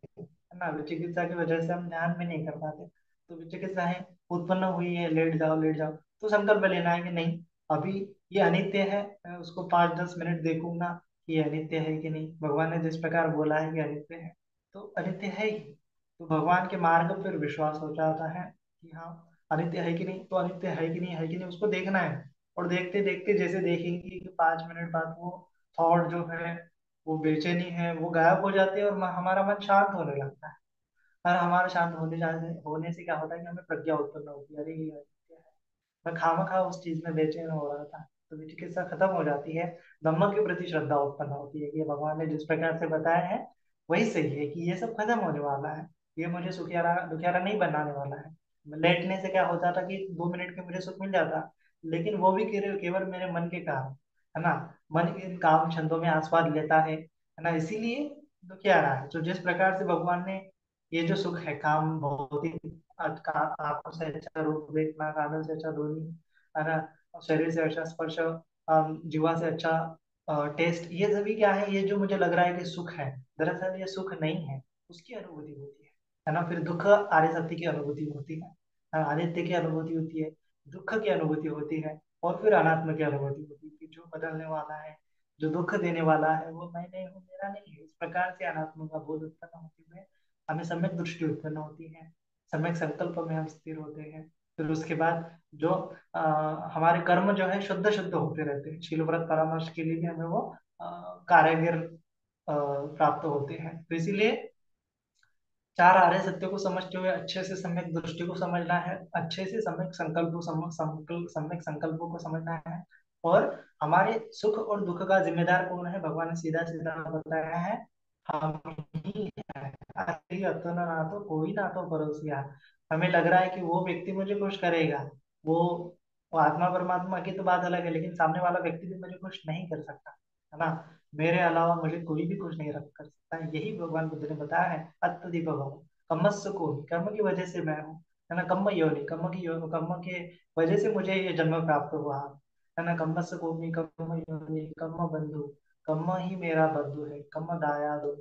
ना। विचिकित्सा की वजह से हम ध्यान भी नहीं कर पाते। तो विचिकित्साएं उत्पन्न हुई है, लेट जाओ, तो संकल्प लेना है कि नहीं, अभी ये अनित्य है, मैं उसको 5-10 मिनट देखूंगा कि ये अनित्य है कि नहीं। भगवान ने जिस प्रकार बोला है कि अनित्य है, तो अनित्य है ही। तो भगवान के मार्ग पर विश्वास हो जाता है कि हाँ, अनित्य है कि नहीं, तो अनित्य है कि नहीं, है कि नहीं, उसको देखना है। और देखते देखते जैसे देखेंगे कि 5 मिनट बाद वो थॉट जो है, वो बेचैनी है, वो गायब हो जाती है, और हमारा मन शांत होने लगता है। और हमारा शांत होने से क्या होता है कि हमें प्रज्ञा उत्पन्न होती है, अरे ये अनित्य है, मैं खामखा उस चीज में बेचैन हो रहा था। तो विचिकित्सा खत्म हो जाती है, धम्म के प्रति श्रद्धा उत्पन्न होती है कि ये भगवान ने जिस प्रकार से बताया है वही सही है, कि ये सब खत्म होने वाला है, ये मुझे सुखियारा दुखियारा नहीं बनाने वाला है। लेटने से क्या होता था कि 2 मिनट के मुझे सुख मिल जाता, लेकिन वो भी केवल केवल मेरे मन के कारण, है ना। मन इन काम छंदों में आस्वाद लेता है ना, इसीलिए दुखियारा है। तो जिस प्रकार से भगवान ने ये जो सुख है, काम भौतिक, आंखों से अच्छा रूप देखना, कानों से अच्छा ध्वनि, है ना, और शरीर से अच्छा स्पर्श, जीवा से अच्छा टेस्ट, ये सभी क्या है, ये जो मुझे लग रहा है कि सुख है, दरअसल ये सुख नहीं है, उसकी अनुभूति होती है ना। फिर दुख आर्य सत्य की अनुभूति होती है, आदित्य की अनुभूति होती है, दुख की अनुभूति होती है, और फिर अनात्म की अनुभूति होती है कि जो बदलने वाला है, जो दुख देने वाला है, वो मैं नहीं हूँ, मेरा नहीं है। इस प्रकार से अनात्म का बोध उत्पन्न होते हुए हमें सम्यक दृष्टि उत्पन्न होती है, सम्यक संकल्प में हम स्थिर होते हैं। फिर उसके बाद जो हमारे कर्म जो है शुद्ध शुद्ध होते रहते हैं, शील व्रत परामर्श के लिए भी हमें वो कारागिर प्राप्त होते हैं। तो इसीलिए चार आर्य सत्य को समझते हुए अच्छे से सम्यक दृष्टि को समझना है, अच्छे से सम्यक सम्यक संकल्पों को समझना है। और हमारे सुख और दुख का जिम्मेदार कौन है, भगवान ने सीधा सीधा बताया है, हम ही है। अरे अतो ना तो कोई ना तो परोसिया। हमें लग रहा है कि वो व्यक्ति मुझे खुश करेगा, वो वो आत्मा परमात्मा की तो बात अलग है, लेकिन सामने वाला व्यक्ति भी मुझे खुश नहीं कर सकता, है ना। मेरे अलावा मुझे कोई भी खुश नहीं रख कर सकता है, यही भगवान बुद्ध ने बताया है, अत्यधिक भव कम्मस्स को, कर्म की वजह से मैं हूँ, है ना, कम्म योनि, कर्म के वजह से मुझे ये जन्म प्राप्त हुआ, है ना। कम्मस्स कोमि कम्म योनि कम्म बंधु, कम्म ही मेरा बंधु है, कम्म दायादो,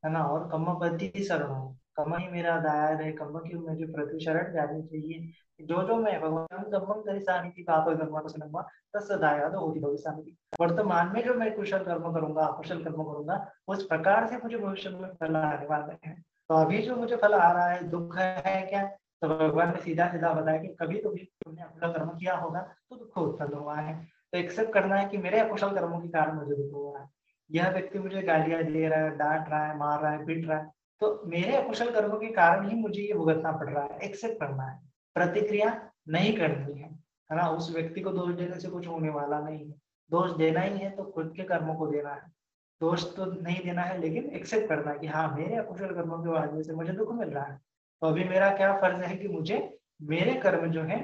है ना। और कम्म पति शरणो, कम्म ही मेरा दायाद है, कम्म की मुझे प्रति शरण जानी चाहिए। जो जो मैं भगवान कम्मं करिष्यामि थी पाप भगवान से नमः तस्य दायाद होति भविष्यामि। वर्तमान में जो मैं कुशल कर्म करूंगा, अकुशल कर्म करूंगा, उस प्रकार से मुझे भविष्य में फल आने वाले हैं। तो अभी जो मुझे फल आ रहा है दुख है क्या, तो भगवान ने सीधा सीधा बताया कि कभी कभी तुमने अकुशल कर्म किया होगा तो दुख उत्पन्न हुआ है। तो एक्सेप्ट करना है कि मेरे अकुशल कर्मों के कारण मुझे दुख हुआ है। यह व्यक्ति मुझे गालियां दे रहा है, डांट रहा है, मार रहा है, पीट रहा है, तो मेरे अकुशल कर्मों के कारण ही मुझे ये भुगतना पड़ रहा है। एक्सेप्ट करना है, प्रतिक्रिया नहीं करनी है ना। उस व्यक्ति को दोष देने से कुछ होने वाला नहीं है। दोष देना ही है तो खुद के कर्मों को देना है। दोष तो नहीं देना है, लेकिन एक्सेप्ट करना है कि हाँ, मेरे अकुशल कर्मों की वजह से मुझे दुख मिल रहा है। तो अभी मेरा क्या फर्ज है कि मुझे मेरे कर्म जो है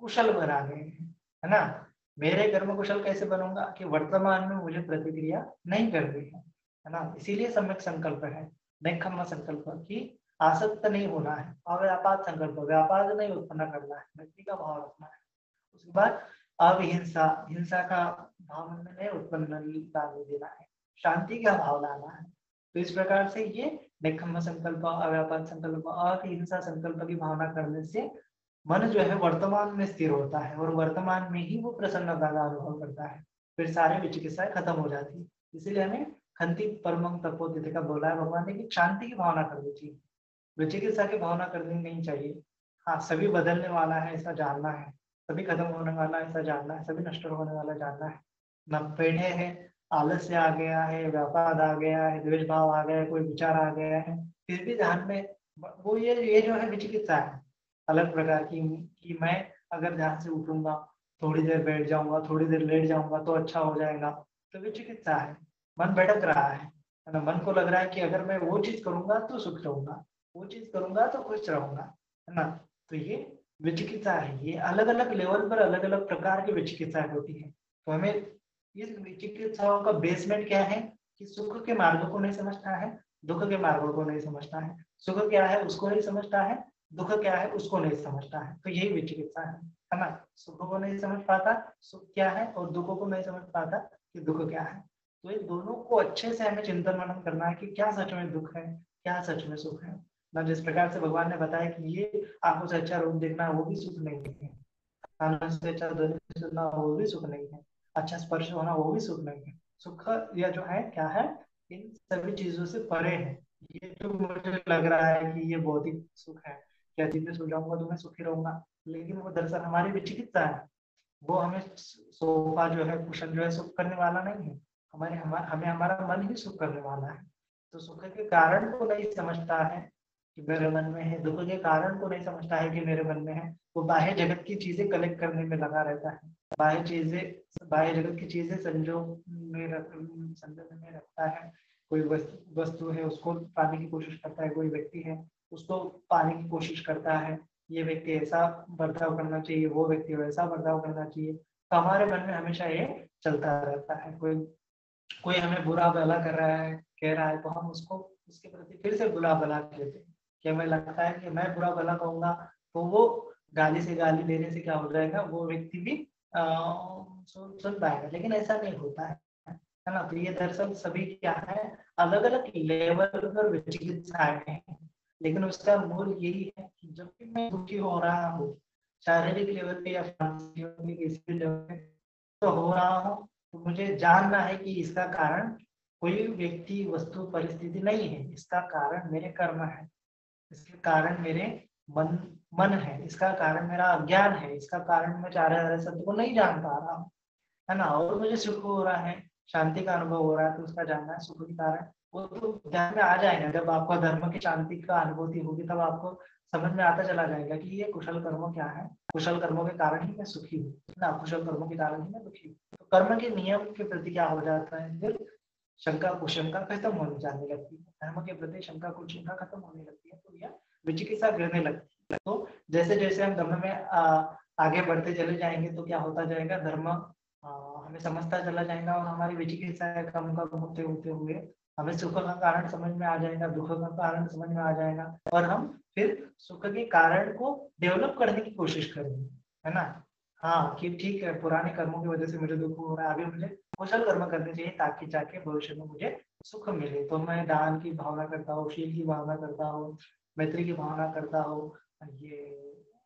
कुशल बना गए हैं, है ना। मेरे कर्म कुशल कैसे बनूंगा कि वर्तमान में मुझे प्रतिक्रिया नहीं करनी है ना। इसीलिए सम्यक संकल्प है, नेकखम्मा संकल्प की आसक्त नहीं होना है, अव्यापाद संकल्प, व्यापाद नहीं उत्पन्न करना है, व्यक्ति का भाव रखना है। उसके बाद अहिंसा, हिंसा का भाव में नहीं उत्पन्न लाने देना है, शांति का भाव लाना है। तो इस प्रकार से ये नेकखम्मा संकल्प, अव्यापाद संकल्प, अहिंसा संकल्प की भावना करने से मन जो है वर्तमान में स्थिर होता है और वर्तमान में ही वो प्रसन्नता का अनुभव करता है, फिर सारे विचिकित्साएं खत्म हो जाती है। इसीलिए हमें खंति परमं तपोतिथि का बोला है भगवान ने कि शांति की भावना करनी चाहिए, विचिकित्सा की भावना करनी नहीं चाहिए। हाँ, सभी बदलने वाला है ऐसा जानना है, सभी खत्म होने वाला है ऐसा जानना है, सभी नष्ट होने वाला जानना है। न पेढ़े है, आलस्य आ गया है, व्यापाद आ गया है, द्वेष भाव आ गया है, कोई विचार आ गया है, फिर भी ध्यान में वो ये जो है विचिकित्सा है अलग प्रकार की। कि मैं अगर ध्यान से उठूंगा, थोड़ी देर बैठ जाऊंगा, थोड़ी देर लेट जाऊंगा तो अच्छा हो जाएगा, तो विचिकित्सा है। मन भटक रहा है ना। मन को लग रहा है कि अगर मैं वो चीज करूंगा तो सुख रहूंगा, वो चीज करूंगा तो खुश रहूंगा, है ना। तो ये विचिकित्सा है। ये अलग अलग लेवल पर अलग अलग प्रकार की विचिकित्सा होती है। तो हमें इस विचिकित्साओं का बेसमेंट क्या है कि सुख के मार्गों को नहीं समझना है, दुख के मार्गों को नहीं समझना है। सुख क्या है उसको नहीं समझता है, दुख क्या है उसको नहीं समझता है, तो यही विचिकित्सा है ना। सुख को नहीं समझ पाता सुख क्या है, और दुखों को नहीं समझ पाता कि दुख क्या है। तो ये दोनों को अच्छे से हमें चिंतन मनन करना है कि क्या सच में दुख है, क्या सच में सुख है ना। जिस प्रकार से भगवान ने बताया कि ये आंखों से अच्छा रूप देखना वो भी सुख नहीं है, कानों से अच्छा ध्वनि सुनना वो भी सुख नहीं है, अच्छा स्पर्श होना वो भी सुख नहीं है। सुख यह जो है क्या है, इन सभी चीजों से परे है। ये जो मुझे लग रहा है कि ये भौतिक सुख है, क्या दिन में सो जाऊंगा तो मैं सुखी रहूंगा, लेकिन वो दरअसल हमारी विचिकित्सा है। वो हमें सोफा जो है, कुशन जो है सुख करने वाला नहीं है, हमें हमारा मन ही सुख करने वाला है। तो सुख के कारण को नहीं समझता है कि मेरे मन में है, दुख के कारण को नहीं समझता है कि मेरे मन में है। वो बाह्य जगत की चीजें कलेक्ट करने में लगा रहता है, बाह्य जगत की चीजें संजोग में रखता है। कोई वस्तु है उसको पाने की कोशिश करता है, कोई व्यक्ति है उसको पाने की कोशिश करता है, ये व्यक्ति ऐसा बर्ताव करना चाहिए, वो व्यक्ति वैसा बर्ताव करना चाहिए। तो हमारे मन में हमेशा ये चलता रहता है। कोई कोई हमें बुरा भला कर रहा है, कह रहा है, तो हम उसको उसके प्रति फिर से बुरा भला कहते हैं कि हमें लगता है कि मैं बुरा भला कहूंगा तो वो गाली से गाली देने से क्या हो जाएगा, वो व्यक्ति भी सुन पाएगा, लेकिन ऐसा नहीं होता है ना। तो ये दरअसल सभी क्या है, अलग अलग लेवल पर विचिकित्साएं हैं, लेकिन उसका मूल यही है कि जब भी मैं दुखी हो रहा हूँ, शारीरिक लेवल पे या मानसिक लेवल पे, किसी भी लेवल पे तो हो रहा हूँ, तो मुझे जानना है कि इसका कारण कोई व्यक्ति वस्तु परिस्थिति नहीं है, इसका कारण मेरे कर्म है, इसके कारण मेरे मन मन है, इसका कारण मेरा अज्ञान है, इसका कारण मैं चार हजार सत्य को नहीं जान पा रहा हूँ, है ना। और मुझे सुख हो रहा है, शांति का अनुभव हो रहा है, तो उसका जानना है सुख के कारण। वो तो ध्यान में आ जाएगा जब आपको धर्म की शांति का अनुभूति होगी, तब आपको समझ में आता चला जाएगा कि ये कुशल कर्म क्या है, कुशल कर्मों के कारण ही मैं सुखी हूँ ना, कुशल कर्मों के कारण ही मैं दुखी हूँ। तो कर्म के नियम के प्रति क्या हो जाता है, फिर शंका कुशंका खत्म होने जाने लगती है, धर्म के प्रति शंका कुशंका खत्म होने लगती है, तो यह विचिकित्सा गिरने लगती है। तो जैसे जैसे हम धर्म में आगे बढ़ते चले जाएंगे तो क्या होता जाएगा, धर्म हमें समझता चला जाएगा, और हमारी विचिकित्सा कम कम होते होते हुए हमें सुख का कारण समझ में आ जाएगा, दुख का कारण समझ में आ जाएगा, और हम फिर सुख के कारण को डेवलप करने की कोशिश करेंगे, है ना। हाँ, कि ठीक है, पुराने कर्मों की वजह से मुझे दुख हो रहा है, अभी मुझे कुशल कर्म करने चाहिए ताकि जाके भविष्य में मुझे सुख मिले। तो मैं दान की भावना करता हूँ, शील की भावना करता हूँ, मैत्री की भावना करता हूँ, ये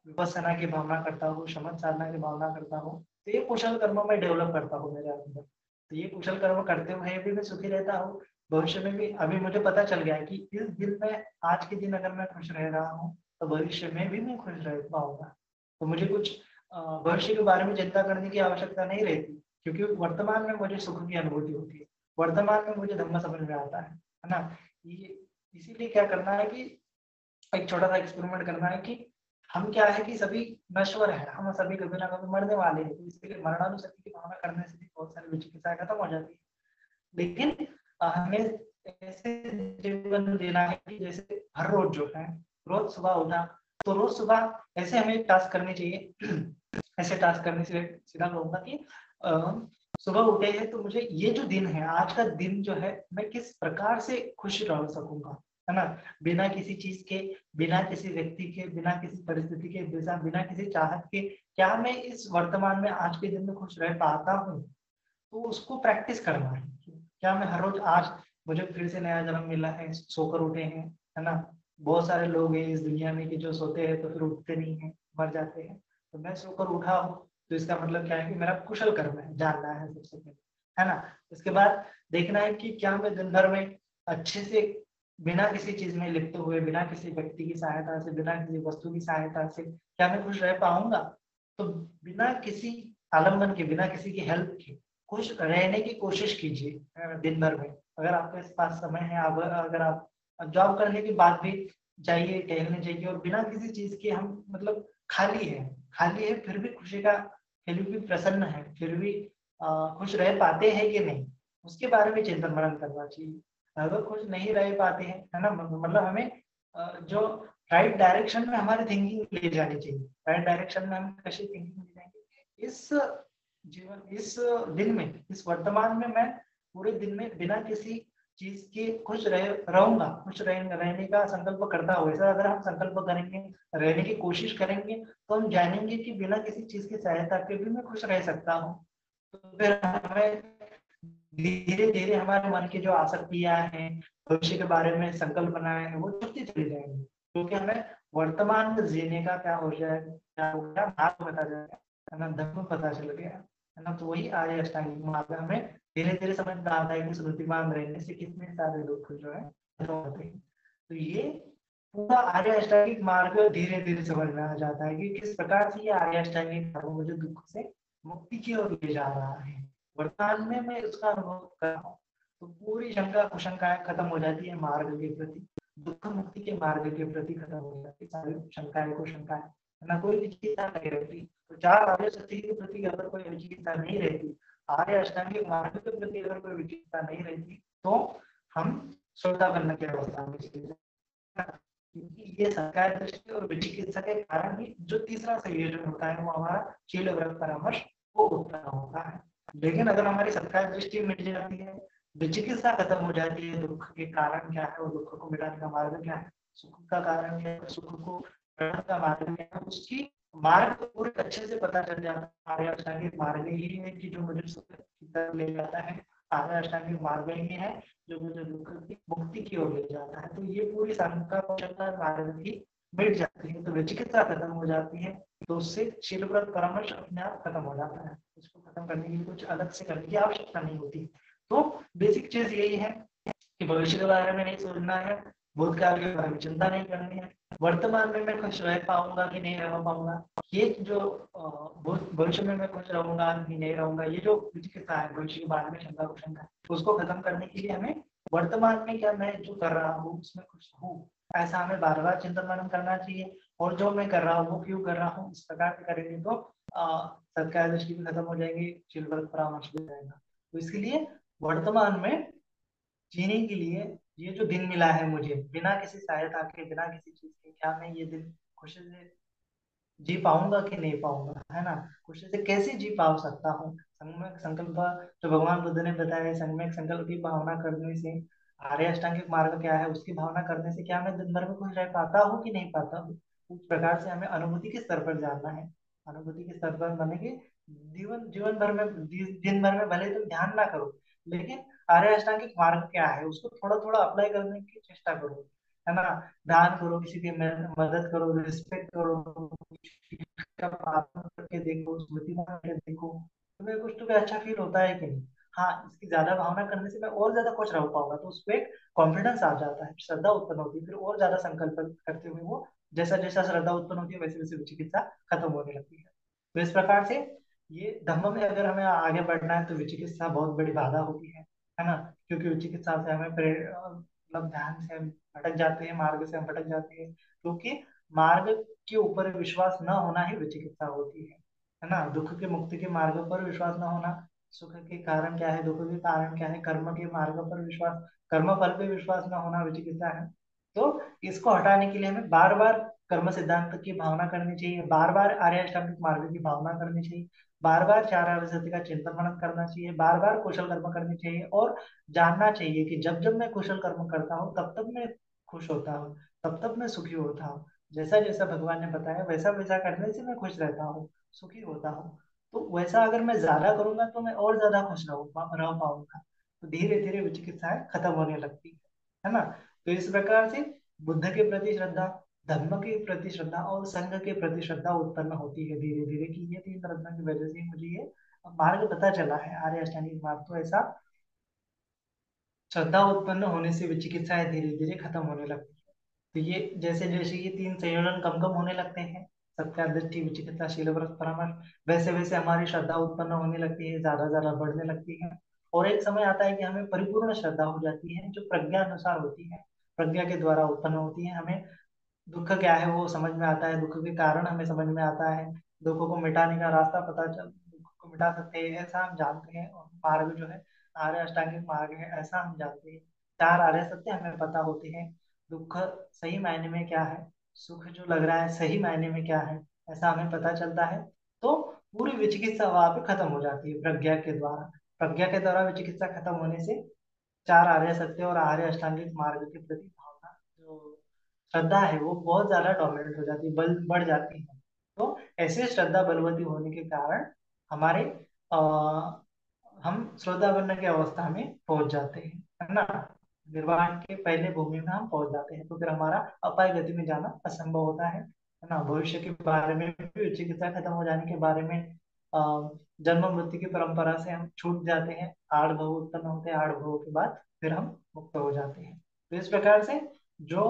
विपස්සना की भावना करता हूँ, शमन साधना की भावना करता हूँ। तो ये कुशल कर्म मैं डेवलप करता हूँ मेरे अंदर। तो ये कुशल कर्म करते हुए भी मैं सुखी रहता हूँ, भविष्य में भी। अभी मुझे पता चल गया है कि इस दिन में, आज के दिन अगर मैं खुश रह रहा हूँ तो भविष्य में भी मैं खुश रह पाऊंगा। तो मुझे कुछ भविष्य के बारे में चिंता करने की आवश्यकता नहीं रहती, क्योंकि वर्तमान में मुझे सुख की अनुभूति होती है, वर्तमान में मुझे धम्म समझ में आता है ना। ये इसीलिए क्या करना है कि एक छोटा सा एक्सपेरिमेंट करना है कि हम क्या है कि सभी नश्वर है, हम सभी कभी ना कभी मरने वाले हैं, तो इसलिए मरणानुसति की भावना करने से भी बहुत सारी विचिकित्साएं खत्म हो जाती है। लेकिन हमें ऐसे जीवन देना है कि जैसे हर रोज जो है, रोज सुबह उठा, तो रोज सुबह ऐसे हमें टास्क करने चाहिए। ऐसे टास्क करने से सीधा कहूंगा कि सुबह उठे हैं तो मुझे ये जो दिन है, आज का दिन जो है, मैं किस प्रकार से खुश रह सकूंगा, है ना, बिना किसी चीज के, बिना किसी व्यक्ति के, बिना किसी परिस्थिति के, बिना बिना किसी चाहत के, क्या मैं इस वर्तमान में आज के दिन में खुश रह पाता हूँ। तो उसको प्रैक्टिस करना है। क्या मैं हर रोज, आज मुझे फिर से नया जन्म मिला है, सोकर उठे हैं, है ना। बहुत सारे लोग हैं इस दुनिया में कि जो सोते हैं तो फिर उठते नहीं है, मर जाते हैं। तो मैं सोकर उठा हूँ, तो इसका मतलब क्या है कि मेरा कुशल कर्म है, जानना है सबसे पहले, है ना। उसके बाद देखना है कि क्या मैं दिन भर में अच्छे से, बिना किसी चीज में लिप्त हुए, बिना किसी व्यक्ति की सहायता से, बिना किसी वस्तु की सहायता से, क्या मैं खुश रह पाऊंगा। तो बिना किसी आलम्बन के, बिना किसी की हेल्प के खुश रहने की कोशिश कीजिए दिन भर में। अगर आपके पास समय है, अगर आप जॉब करने के बाद भी जाइए, टहलने जाइए, और बिना किसी चीज के, हम मतलब खाली है, खाली है फिर भी खुशी का, फिर भी प्रसन्न है, फिर भी खुश रह पाते हैं कि नहीं, उसके बारे में चिंतन मनन करना चाहिए। अगर खुश नहीं रह पाते हैं, है ना, मतलब हमें जो राइट डायरेक्शन में हमारी थिंकिंग ले जानी चाहिए। राइट डायरेक्शन में हम कैसे थिंकिंग ले जाएंगे, इस जीवन, इस दिन में, इस वर्तमान में मैं पूरे दिन में बिना किसी चीज के खुश रहूंगा, रहने का संकल्प करता हूँ। ऐसा अगर हम संकल्प करेंगे, रहने की कोशिश करेंगे, तो हम जानेंगे कि बिना किसी चीज की सहायता के भी मैं खुश रह सकता हूँ। तो फिर हमें धीरे धीरे हमारे मन की जो आसक्तियां हैं, भविष्य के बारे में संकल्पनाएं हैं, वो छूटती चली जाएंगी, क्योंकि हमें वर्तमान में जीने का क्या हो जाए, क्या हो गया, मार्ग पता चल गया, है ना, धर्म पता चल गया, है ना। तो वही आर्य अष्टांगिक मार्ग हमें धीरे धीरे समझ में आता है कि स्मृतिमान रहने से कितने सारे दुख जो है खत्म होते हैं। तो ये पूरा आर्य अष्टांगिक मार्ग धीरे धीरे समझ में आ जाता है कि किस प्रकार से ये आर्य अष्टांगिक मार्ग मुझे दुख से मुक्ति की ओर ले जा रहा है। वर्तमान में मैं उसका अनुभव कर रहा हूँ, तो पूरी शंका कुशंकाएं खत्म हो जाती है मार्ग के प्रति, दुख मुक्ति के मार्ग के प्रति खत्म हो जाती है सारी शंकाएं कुशंकाएं, है ना, कोई विचिकित्सा नहीं रहती। तो चार आर्य सत्य के प्रति अगर कोई विचिकित्सा नहीं रहती, आर्य अष्टांगिक मार्ग के प्रति अगर कोई विचिकित्सा नहीं रहती, तो हम श्रोतापन्न की अवस्था में चले जाते। क्योंकि ये संकाय दृष्टि और विचिकित्सा के कारण ही जो तीसरा संयोजन होता है, वो हमारा शील व्रत परामर्श वो उत्पन्न होता है। लेकिन अगर हमारी सत्कार दृष्टि मिट जाती है, विचिकित्सा खत्म हो जाती है, दुख के कारण क्या है और दुख को मिटाने का मार्ग क्या है, सुख का कारण क्या है, सुख को मिटाने का मार्ग क्या है, उसकी मार्ग पूरे अच्छे से पता चल जाता है। आर्य अष्टांगिक मार्ग ही है कि जो मुझे सुख की तरफ ले जाता है, आर्य अष्टांगिक मार्ग ही है जो मुझे दुख की मुक्ति की ओर ले जाता है। तो ये पूरी शंका कुशलता मार्ग की मिट जाती है, तो विचिकित्सा खत्म हो जाती है, तो उससे शील व्रत परामर्श अपने आप खत्म हो जाता है। उसको खत्म करने के लिए कुछ अलग से करने की आवश्यकता नहीं होती। तो बेसिक चीज यही है कि भविष्य के बारे में नहीं सोचना है, भूतकाल के बारे में चिंता नहीं करनी है, वर्तमान में मैं खुश रह पाऊंगा कि नहीं रह पाऊंगा, ये जो भविष्य में मैं खुश रहूंगा कि नहीं रहूंगा, ये जो विचिकित्सा है भविष्य के बारे में शंका कुशंका, उसको खत्म करने के लिए हमें वर्तमान में क्या मैं जो कर रहा हूँ उसमें खुश हूँ, ऐसा हमें बार बार चिंतन मनन करना चाहिए। और जो मैं कर रहा हूँ वो क्यों कर रहा हूँ, इस प्रकार से करेंगे तो सत्कार दृष्टि भी खत्म हो जाएगी, चिल वर्ग परामर्श भी रहेगा। तो इसके लिए वर्तमान में जीने के लिए ये जो दिन मिला है मुझे, बिना किसी सहायता के, बिना किसी चीज के, क्या मैं ये दिन खुशी से जी पाऊंगा कि नहीं पाऊंगा, है ना, खुशी से कैसे जी पा सकता हूँ। संगमक संकल्प जो भगवान बुद्ध ने बताया है, संगमक संकल्प की भावना करने से, आर्य अष्टांगिक मार्ग क्या है उसकी भावना करने से, क्या मैं दिन भर में खुश रह पाता हूँ कि नहीं पाता हूँ। उस प्रकार से हमें अनुभूति के स्तर पर जानना है। अनुभूति के स्तर पर माने कि जीवन जीवन भर में, दिन भर में भले तुम ध्यान ना करो, लेकिन आर्य अष्टांगिक मार्ग क्या है उसको थोड़ा थोड़ा अप्लाई करने की चेष्टा करो, है ना। दान करो, किसी की मदद करो, रिस्पेक्ट करो, का पालन करके देखो, स्मृति बना के देखो, तुम्हें कुछ तो अच्छा फील होता है कि नहीं। हाँ, इसकी ज्यादा भावना करने से मैं और ज्यादा खुश रह पाऊंगा, तो उसको एक कॉन्फिडेंस आ जाता है, श्रद्धा उत्पन्न होती है, फिर और ज्यादा संकल्प करते हुए वो, जैसा जैसा श्रद्धा उत्पन्न होती है वैसे वैसे विचिकित्सा खत्म होने लगती है। तो इस प्रकार से ये धम्म में अगर हमें आगे बढ़ना है तो विचिकित्सा बहुत बड़ी बाधा होती है ना। क्योंकि विचिकित्सा से हमें मतलब ध्यान से हम भटक जाते हैं, मार्ग से हम भटक जाते हैं, क्योंकि मार्ग के ऊपर विश्वास न होना ही विचिकित्सा होती है ना। दुख के मुक्ति के मार्ग पर विश्वास न होना, सुख के कारण क्या है, दुख के कारण क्या है, कर्म के मार्ग पर विश्वास, कर्म फल पे विश्वास न होना विचिकित्सा है। तो इसको हटाने के लिए हमें बार बार कर्म सिद्धांत की भावना करनी चाहिए, बार बार आर्य अष्टांगिक मार्ग की भावना करनी चाहिए, बार बार चार आर्य सत्य का चिंतन मनन करना चाहिए, बार बार कुशल कर्म करनी चाहिए, और जानना चाहिए कि जब जब मैं कुशल कर्म करता हूँ तब तब मैं खुश होता हूँ, तब तब मैं सुखी होता हूँ। जैसा जैसा भगवान ने बताया वैसा वैसा करने से मैं खुश रहता हूँ, सुखी होता हूँ। तो वैसा अगर मैं ज्यादा करूंगा तो मैं और ज्यादा खुश रह पाऊंगा। तो धीरे धीरे विचिकित्साएं खत्म होने लगती है ना। तो इस प्रकार से बुद्ध के प्रति श्रद्धा, धर्म के प्रति श्रद्धा और संघ के प्रति श्रद्धा उत्पन्न होती है धीरे धीरे, कि ये तीन रत्नों की वजह से मुझे ये मार्ग पता चला है, आर्य अष्टांगिक मार्ग। तो ऐसा श्रद्धा उत्पन्न होने से विचिकित्साएं धीरे धीरे खत्म होने लगती है। तो ये जैसे जैसे ये तीन संयोजन कम कम होने लगते हैं, सत्या दृष्टि विचिकित्सा शील व्रत परामर्श, वैसे वैसे हमारी श्रद्धा उत्पन्न होने लगती है, ज्यादा ज्यादा बढ़ने लगती है। और एक समय आता है कि हमें परिपूर्ण श्रद्धा हो जाती है, जो प्रज्ञा अनुसार होती है, प्रज्ञा के द्वारा उत्पन्न होती है। हमें दुख क्या है वो समझ में आता है, दुख के कारण हमें समझ में आता है, दुखों को मिटाने का रास्ता पता चल, दुख को मिटा सकते हैं ऐसा हम जानते हैं। और मार्ग जो है आर्य अष्टांगिक मार्ग है ऐसा हम जानते हैं। चार आर्य सत्य हमें पता होते हैं, दुख सही मायने में क्या है, सुख जो लग रहा है सही मायने में क्या है, ऐसा हमें पता चलता है। तो पूरी विचिकित्सा वहां पे खत्म हो जाती है प्रज्ञा के द्वारा। प्रज्ञा के द्वारा विचिकित्सा खत्म होने से चार आर्य सत्य और आर्य अष्टांगिक मार्ग के प्रति भावना जो श्रद्धा है वो बहुत ज्यादा डोमिनेट हो जाती है, बल बढ़ जाती है। तो ऐसे श्रद्धा बलवती होने के कारण हमारे आ, हम श्रद्धा बनने की अवस्था में पहुंच जाते हैं, है ना। निर्वाण के पहले भूमि में हम पहुंच जाते हैं, तो फिर हमारा अपाय गति में जाना असंभव होता है ना। भविष्य के बारे में भी, चिकित्सा खत्म हो जाने के बारे में, जन्म मृत्यु की परंपरा से हम छूट जाते हैं, आठ भव उत्पन्न होते हैं, आठ भवों के बाद फिर हम मुक्त हो जाते हैं। तो इस प्रकार से जो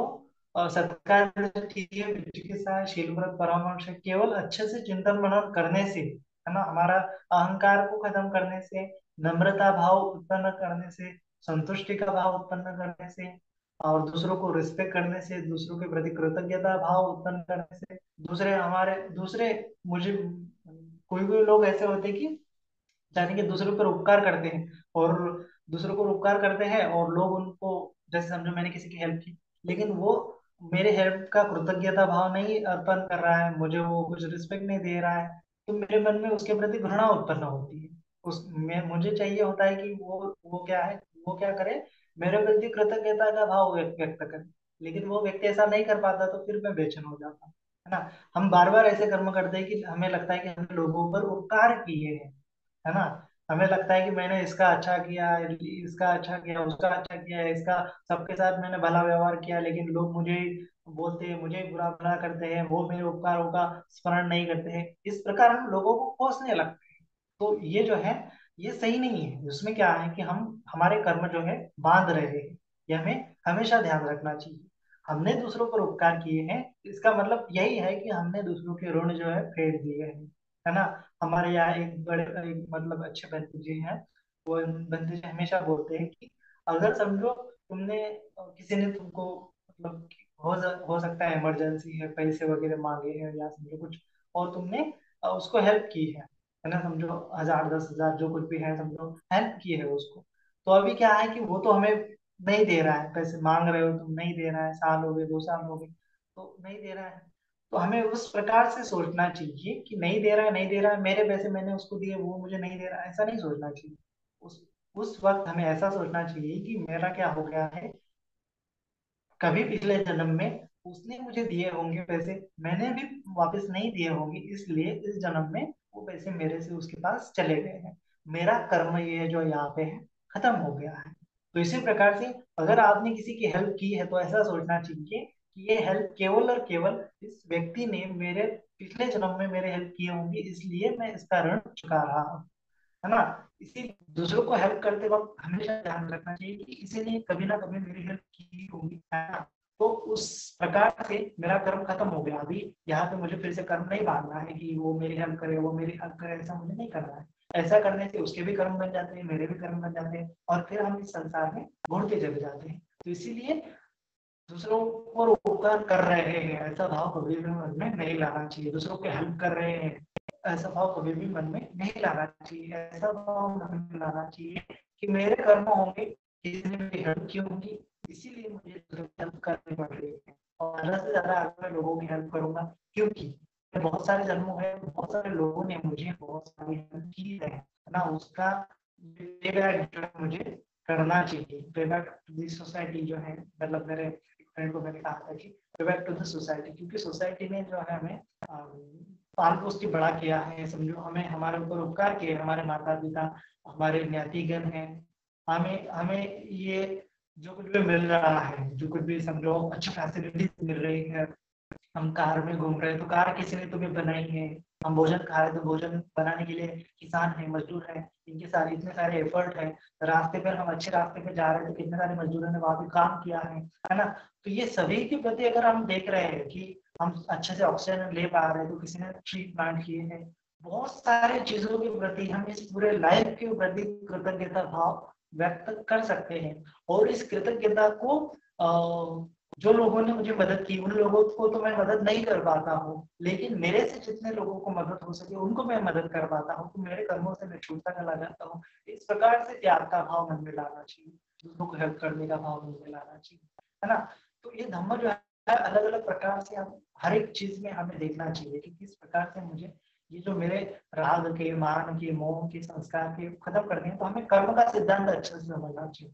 सत्कार ठीक है, चिकित्सा शील व्रत परामर्श है, केवल अच्छे से चिंतन मनन करने से, है ना, हमारा अहंकार को खत्म करने से, नम्रता भाव उत्पन्न करने से, संतुष्टि का भाव उत्पन्न करने से, और दूसरों को रिस्पेक्ट करने से, दूसरों के प्रति कृतज्ञता भाव उत्पन्न करने से, दूसरे मुझे, कोई कोई लोग ऐसे होते हैं कि यानी कि दूसरों पर उपकार करते हैं, और दूसरों को उपकार करते हैं और लोग उनको, जैसे समझो मैंने किसी की हेल्प की, लेकिन वो मेरे हेल्प का कृतज्ञता भाव नहीं अर्पण कर रहा है, मुझे वो कुछ रिस्पेक्ट नहीं दे रहा है, तो मेरे मन में उसके प्रति घृणा उत्पन्न होती है। उस मैं मुझे चाहिए होता है कि वो क्या है, वो क्या करे, मेरे प्रति कृतज्ञता का भाव व्यक्त करे, लेकिन वो व्यक्ति ऐसा नहीं कर पाता, तो फिर मैं बेचैन हो जाता हूँ, है ना। हम बार बार ऐसे कर्म करते हैं कि हमें लगता है कि हमने लोगों पर उपकार किए हैं, है ना। हमें लगता है कि मैंने इसका अच्छा किया, इसका अच्छा किया, उसका अच्छा किया, इसका सबके साथ मैंने भला व्यवहार किया, लेकिन लोग मुझे बोलते हैं, मुझे बुरा भला करते हैं, वो मेरे उपकारों का स्मरण नहीं करते हैं, इस प्रकार हम लोगों को कोसने लगते हैं। तो ये जो है ये सही नहीं है। उसमें क्या है कि हम हमारे कर्म जो है बांध रहे हैं, ये हमें हमेशा ध्यान रखना चाहिए। हमने दूसरों पर उपकार किए हैं, इसका मतलब यही है कि हमने दूसरों के ऋण जो है फेड दिए हैं, है ना। हमारे यहाँ एक बड़े एक मतलब अच्छे बंधु जी हैं, वो बंधु जी हमेशा बोलते हैं कि अगर समझो तुमने किसी ने तुमको मतलब हो सकता है इमरजेंसी है, पैसे वगैरह मांगे हैं या समझो कुछ, और तुमने उसको हेल्प की है ना, समझो 1000 10,000 जो कुछ भी है, समझो हेल्प की है उसको। तो अभी क्या है कि वो तो हमें नहीं दे रहा है, पैसे मांग रहे हो तुम, नहीं दे रहा है, साल हो गए, 2 साल हो गए, तो नहीं दे रहा है। तो हमें उस प्रकार से सोचना चाहिए कि नहीं दे रहा है, नहीं दे रहा है, मेरे पैसे मैंने उसको दिए, वो मुझे नहीं दे रहा है, ऐसा नहीं सोचना चाहिए। उस वक्त हमें ऐसा सोचना चाहिए कि मेरा क्या हो गया है, कभी पिछले जन्म में उसने मुझे दिए होंगे पैसे, मैंने भी वापस नहीं दिए होंगे, इसलिए इस जन्म में वो पैसे मेरे से उसके पास चले गए हैं, मेरा कर्म ये जो यहाँ पे है खत्म हो गया है। तो इसी प्रकार से अगर आपने किसी की हेल्प की है तो ऐसा सोचना चाहिए कि ये हेल्प केवल और केवल इस व्यक्ति ने मेरे पिछले जन्म में मेरे हेल्प किए होंगे, इसलिए मैं इसका ऋण चुका रहा हूँ, है ना। इसी दूसरों को हेल्प करते वक्त हमेशा ध्यान रखना चाहिए कि इसी ने कभी ना कभी मेरी हेल्प की होगी, है ना। तो उस प्रकार से मेरा कर्म खत्म हो गया, अभी यहाँ पे मुझे फिर से कर्म नहीं बांधना है कि वो मेरी हेल्प करे, वो मेरी हेल्प करे, ऐसा मुझे नहीं करना है। ऐसा करने से उसके भी कर्म बन जाते हैं, मेरे भी कर्म बन जाते हैं, और फिर हम इस संसार में घूमते चले जाते हैं। तो इसीलिए दूसरों पर उपकार कर रहे हैं ऐसा भाव कभी भी मन में नहीं लाना चाहिए, दूसरों को हेल्प कर रहे हैं ऐसा भाव कभी भी मन में नहीं लाना चाहिए। ऐसा भाव मन में लाना चाहिए कि मेरे कर्म होंगे, किसी ने मेरी हेल्प की होगी, इसीलिए मुझे हेल्प करनी पड़ रही है और ज़्यादा से ज़्यादा अगर मैं लोगों की हेल्प करूँगा, क्योंकि बहुत सारे जन्मों में बहुत सारे लोगों ने मुझे बहुत सारी हेल्प की है ना, उसका पेबैक जो है मुझे करना चाहिए। पेबैक टू द सोसाइटी जो है, मतलब मेरे फ्रेंड को मैंने कहा था कि पेबैक टू द सोसाइटी, क्योंकि सोसाइटी ने जो है हमें पाल पोस के बड़ा किया है, समझो हमें हमारे ऊपर उपकार किए, हमारे माता पिता, हमारे ज्ञातिगण हैं, हमें हमें ये जो कुछ भी मिल रहा है, जो कुछ भी समझो अच्छी फैसिलिटीज मिल रही है, हम कार में घूम रहे हैं तो कार किसी ने तुम्हें बनाई है, हम भोजन खा रहे हैं तो भोजन बनाने के लिए किसान है, मजदूर है, इनके सारे इतने सारे एफर्ट है। रास्ते पर हम अच्छे रास्ते पे जा रहे हैं तो कितने सारे मजदूरों ने वहां पे काम किया है ना। तो ये सभी के प्रति अगर हम देख रहे हैं कि हम अच्छे से ऑक्सीजन ले पा रहे हैं तो किसी ने ट्री प्लांट किए हैं, बहुत सारे चीजों के प्रति हम इस पूरे लाइफ के प्रति कृतज्ञता भाव व्यक्त कर सकते हैं। और इस कृतज्ञता को जो लोगों ने मुझे मदद की, उन लोगों को तो मैं मदद नहीं कर पाता हूँ, लेकिन मेरे से जितने लोगों को मदद हो सके उनको मैं मदद कर पाता हूँ, तो मेरे कर्मों से मैं छूटता चला जाता हूँ। इस प्रकार से त्याग का भाव मन में लाना चाहिए, दूसरों को हेल्प करने का भाव मन में लाना चाहिए, है ना। तो ये धम्म जो है अलग अलग प्रकार से हम हर एक चीज में हमें देखना चाहिए कि किस प्रकार से मुझे ये जो मेरे राग के, मान के, मोह के, संस्कार के खत्म करने हैं, तो हमें कर्म का सिद्धांत अच्छे से समझना चाहिए।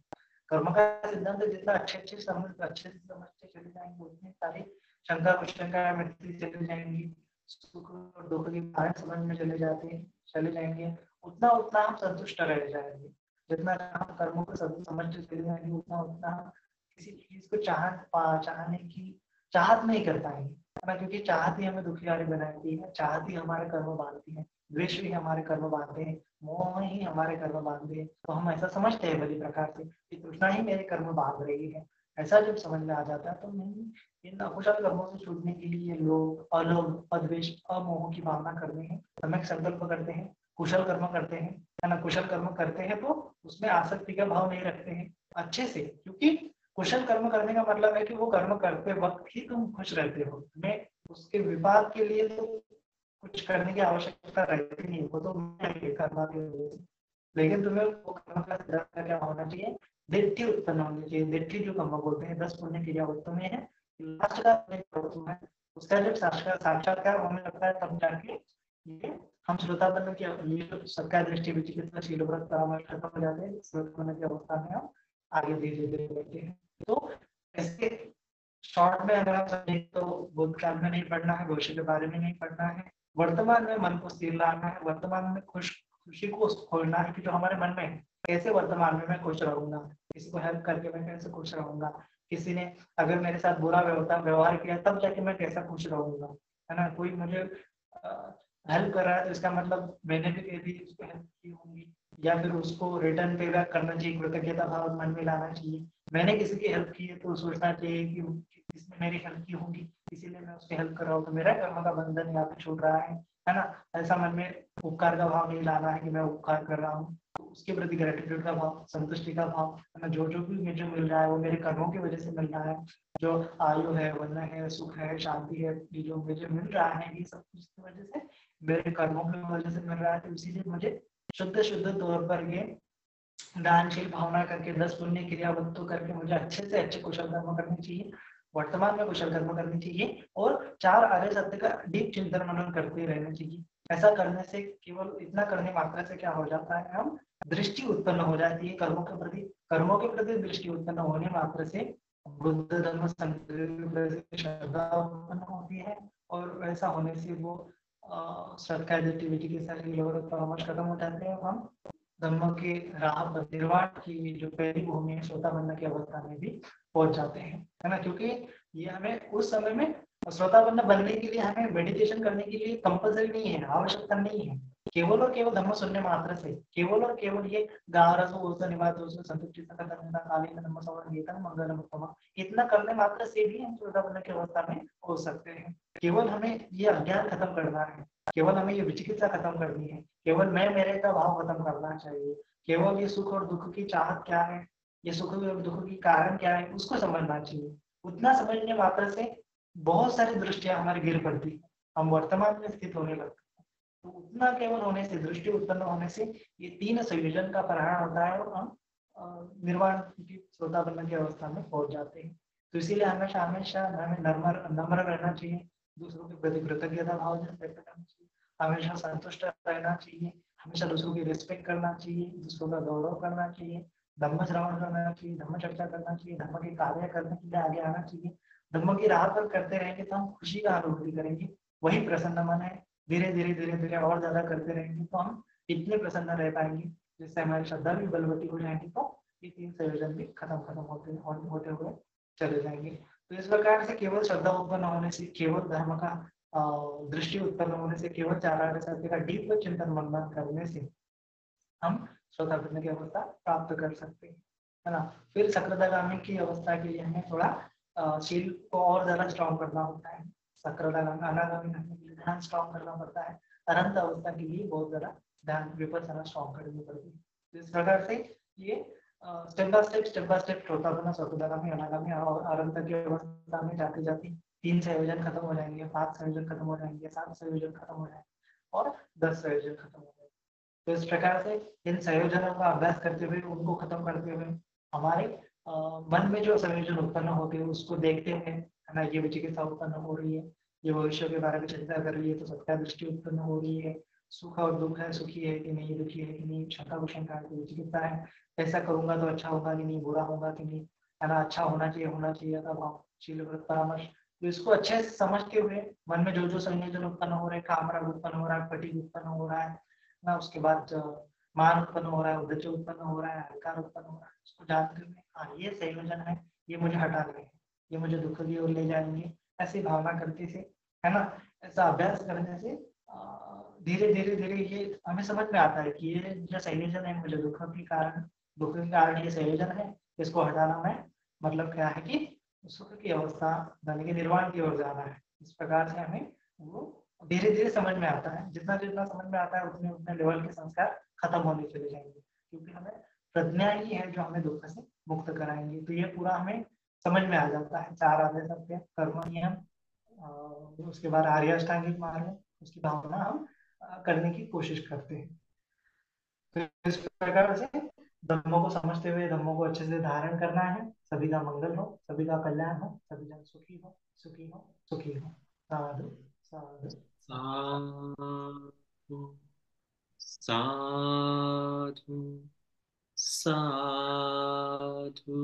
कर्म का सिद्धांत जितना अच्छे से समझते चले जाएंगे, उतनी सारी शंका कुशंका मिटती चली जाएंगी, सुख और दुख के कारण समझ में चले जाएंगे, उतना उतना हम संतुष्ट रह जाएंगे। जितना हम कर्मों को समझते चले जाएंगे, उतना उतना हम किसी चीज को चाहने की चाहत नहीं कर पाएंगे, है ना। क्योंकि चाहत ही हमें दुखियारी बनाती है, चाहत ही हमारे कर्म बांधती है, द्वेष भी हमारे कर्म बांधते हैं, मोह ही हमारे कर्म बांधते हैं। तो हम ऐसा समझते हैं बड़ी प्रकार से कि तृष्णा ही मेरे कर्म बांध रही है। ऐसा जब समझ में आ जाता है तो नहीं, इन अकुशल कर्मों से छूटने के लिए लोग अलोभ, अद्वेष, अमोह की भावना करते हैं, सम्यक संकल्प करते हैं, कुशल कर्म करते हैं, है ना। कुशल कर्म करते हैं तो उसमें आसक्ति का भाव नहीं रखते हैं अच्छे से, क्योंकि कुशल कर्म करने का मतलब है कि वो कर्म करते वक्त ही तुम खुश रहते हो, तुम्हें उसके विपाक के लिए तो कुछ करने की आवश्यकता रहती नहीं, वो तो कर्म की वजह से। लेकिन तुम्हें वो कर्म का सिद्धांत क्या होना चाहिए, दिट्ठी उत्पन्न होनी चाहिए। दिट्ठी जो कर्म बोलते हैं 10 पुण्य क्रिया में है, लास्ट का पुण्य है, उसका जब साक्षात्कार होने लगता है तब जाके ये हम श्रोतापन्न की ये जो सबका दृष्टि विचिकित्सा शील व्रत परामर्श खत्म हो जाते हैं, श्रोतापन्न की अवस्था में हम आगे धीरे धीरे बढ़ते हैं। तो ऐसे शॉर्ट में अगर आप समझें तो भूतकाल में नहीं पढ़ना है, भविष्य के बारे में नहीं पढ़ना है, वर्तमान में मन को स्थिर लाना है, वर्तमान में खुशी को खोजना है कि जो हमारे मन में है, कैसे वर्तमान में मैं खुश रहूंगा, किसी को हेल्प करके मैं कैसे खुश रहूंगा, किसी ने अगर मेरे साथ बुरा व्यवहार किया तब जाके मैं कैसा खुश रहूंगा, है ना। कोई मुझे हेल्प कर रहा है तो इसका मतलब मैंने भी कभी उसको हेल्प की होंगी, या फिर उसको रिटर्न पे बैक करना चाहिए, कृतज्ञता भाव मन में लाना चाहिए। मैंने किसी की हेल्प की है तो सोचना चाहिए कि इसने मेरी हेल्प की होगी, इसीलिए मैं उसकी हेल्प कर रहा हूँ, तो मेरा कर्म का बंधन यहाँ पे छूट रहा है ना। ऐसा मन में उपकार का भाव नहीं लाना है कि मैं उपकार कर रहा हूँ, तो उसके प्रति ग्रेटिट्यूड का भाव, संतुष्टि का भाव, है ना। जो जो भी मुझे मिल रहा है वो मेरे कर्मों की वजह से मिल रहा है, जो आयु है, वन है, सुख है, शांति है, ये जो मुझे मिल रहा है ये सब कुछ की वजह से, मेरे कर्मों की वजह से मिल रहा है। तो इसीलिए मुझे शुद्ध शुद्ध तौर पर ये दानशील भावना करके 10 पुण्य क्रिया वस्तु करके मुझे अच्छे से अच्छे कुशल कर्म करने चाहिए, वर्तमान में कुशल कर्म करनी चाहिए, और 4 आर्य सत्य का डीप चिंतन मनन करते रहना चाहिए। ऐसा करने से, केवल इतना करने मात्र से क्या हो जाता है, हम दृष्टि उत्पन्न हो जाती है कर्मों के प्रति, कर्मों के प्रति दृष्टि उत्पन्न होने मात्र से बुद्ध धर्म श्रद्धा उत्पन्न होती है, और वैसा होने से वो श्रद्धा एक्टिविटी के सारे लोग परामर्श खत्म हो जाते हैं, हम धम्म के राह पर निर्वाण की जो पहली भूमि है श्रोता बनने की अवस्था में भी पहुंच जाते हैं, है ना। क्योंकि ये हमें उस समय में श्रोता बनने के लिए हमें मेडिटेशन करने के लिए कंपल्सरी नहीं है, आवश्यकता नहीं है। केवल और केवल धम्म सुनने मात्र से, केवल और केवल ये इतना करने मात्र से भी हम श्रोता बनने की अवस्था में हो सकते हैं। केवल हमें ये अज्ञान खत्म करना है, केवल हमें ये विचिकित्सा खत्म करनी है, केवल मैं मेरे का भाव खत्म करना चाहिए, केवल ये सुख और दुख की चाहत क्या है, ये सुख और दुख की कारण क्या है उसको समझना चाहिए। उतना समझने मात्र से बहुत सारी दृष्टियां हमारी गिर पड़ती है, हम वर्तमान में स्थित होने लगते हैं। तो उतना केवल होने से, दृष्टि उत्पन्न होने से ये 3 संयोजन का परिणाम होता है, और हम निर्वाण की श्रोतापन्न की अवस्था में पहुंच जाते हैं। तो इसीलिए हमेशा हमेशा हमें नम्र नम्र रहना चाहिए, दूसरों के प्रति कृतज्ञता भाव व्यक्त करना चाहिए, हमेशा संतुष्ट रहना चाहिए, हमेशा दूसरों की रिस्पेक्ट करना चाहिए, दूसरों का गौरव करना चाहिए, धम्म श्रवण करना चाहिए, धम्म चर्चा करना चाहिए, धर्म के कार्य करने के लिए आगे आना चाहिए। धम्म की राह पर करते रहेंगे तो हम खुशी का अनुभूति करेंगे, वही प्रसन्न मन है। धीरे धीरे धीरे धीरे और ज्यादा करते रहेंगे तो हम इतने प्रसन्न रह पाएंगे जिससे हमारी श्रद्धा भी बलवती हो जाएगी, तो ये तीन संयोजन भी खत्म खत्म होते हुए चले जाएंगे। तो इस प्रकार से केवल श्रद्धा उत्पन्न होने से, केवल धर्म का दृष्टि उत्पन्न होने से, केवल चारार्य सत्य का डीप चिंतन मनन करने से हम श्रोतापन्न की अवस्था प्राप्त कर सकते हैं, है ना। फिर सक्रागामी की अवस्था के लिए हमें थोड़ा शील को और ज्यादा स्ट्रॉन्ग करना होता है। सक्रागामी अनागामी करने के लिए ध्यान स्ट्रॉन्ग करना पड़ता है। अनंत अवस्था के लिए बहुत ज्यादा ध्यान विपස්සना स्ट्रॉन्ग करनी पड़ती है। इस प्रकार से ये स्टेप बाय स्टेप श्रोतापन्न सक्रागामी अनागामी और अनंत की अवस्था में जाते जाते 3 संयोजन खत्म हो जाएंगे, 5 संयोजन खत्म हो जाएंगे, 7 संयोजन खत्म हो जाएंगे और 10 संयोजन खत्म हो जाएंगे। तो इस प्रकार से इन संयोजनों का अभ्यास करते हुए, उनको खत्म करते हुए, हमारे मन में जो संयोजन उत्पन्न होते हैं उसको देखते हैं, है ना। ये विचिकित्सा उत्पन्न हो रही है, ये भविष्य के बारे में चिंता कर रही है तो सत्या दृष्टि उत्पन्न हो रही है, सुख और दुख है, सुखी है कि नहीं, दुखी है कि नहीं, शंका कुशंका है कि विचिकित्सा है, ऐसा करूंगा तो अच्छा होगा कि नहीं, बुरा होगा कि नहीं, है ना, अच्छा होना चाहिए अथवा शील व्रत परामर्श। तो इसको अच्छे से समझते हुए मन में जो जो संयोजन उत्पन्न हो रहे हैं, कामराग उत्पन्न हो रहा है, फटीग उत्पन्न हो रहा है ना, उसके बाद मान उत्पन्न हो रहा है, उद्देश्य उत्पन्न हो रहा है, अहंकार उत्पन्न हो रहा है, उसको जानते हुए हाँ ये संयोजन है, ये मुझे हटाने हैं, ये मुझे दुख की ओर ले जाएंगे, ऐसी भावना करते से, है ना, ऐसा अभ्यास करने से धीरे धीरे धीरे ये हमें समझ में आता है कि ये जो संयोजन है मुझे दुख के कारण ये संयोजन है, इसको हटाना मैं मतलब क्या है कि सुख की अवस्था यानी कि निर्वाण की ओर जाना है। इस प्रकार से हमें वो धीरे धीरे समझ में आता है। जितना जितना समझ में आता है उतने उतने लेवल के संस्कार खत्म होने चले जाएंगे, क्योंकि हमें प्रज्ञा ही है जो हमें दुख से मुक्त कराएंगे। तो ये पूरा हमें समझ में आ जाता है। चार आधे सत्य, कर्म नियम, उसके बाद आर्य अष्टांगिक मार्ग, उसकी भावना हम करने की कोशिश करते हैं। तो इस प्रकार से धर्मों को समझते हुए धर्मों को अच्छे से धारण करना है। सभी का मंगल हो, सभी का कल्याण हो, सभी जन सुखी हो, सुखी हो, सुखी हो। साधु साधु साधु। साधु साधु साधु।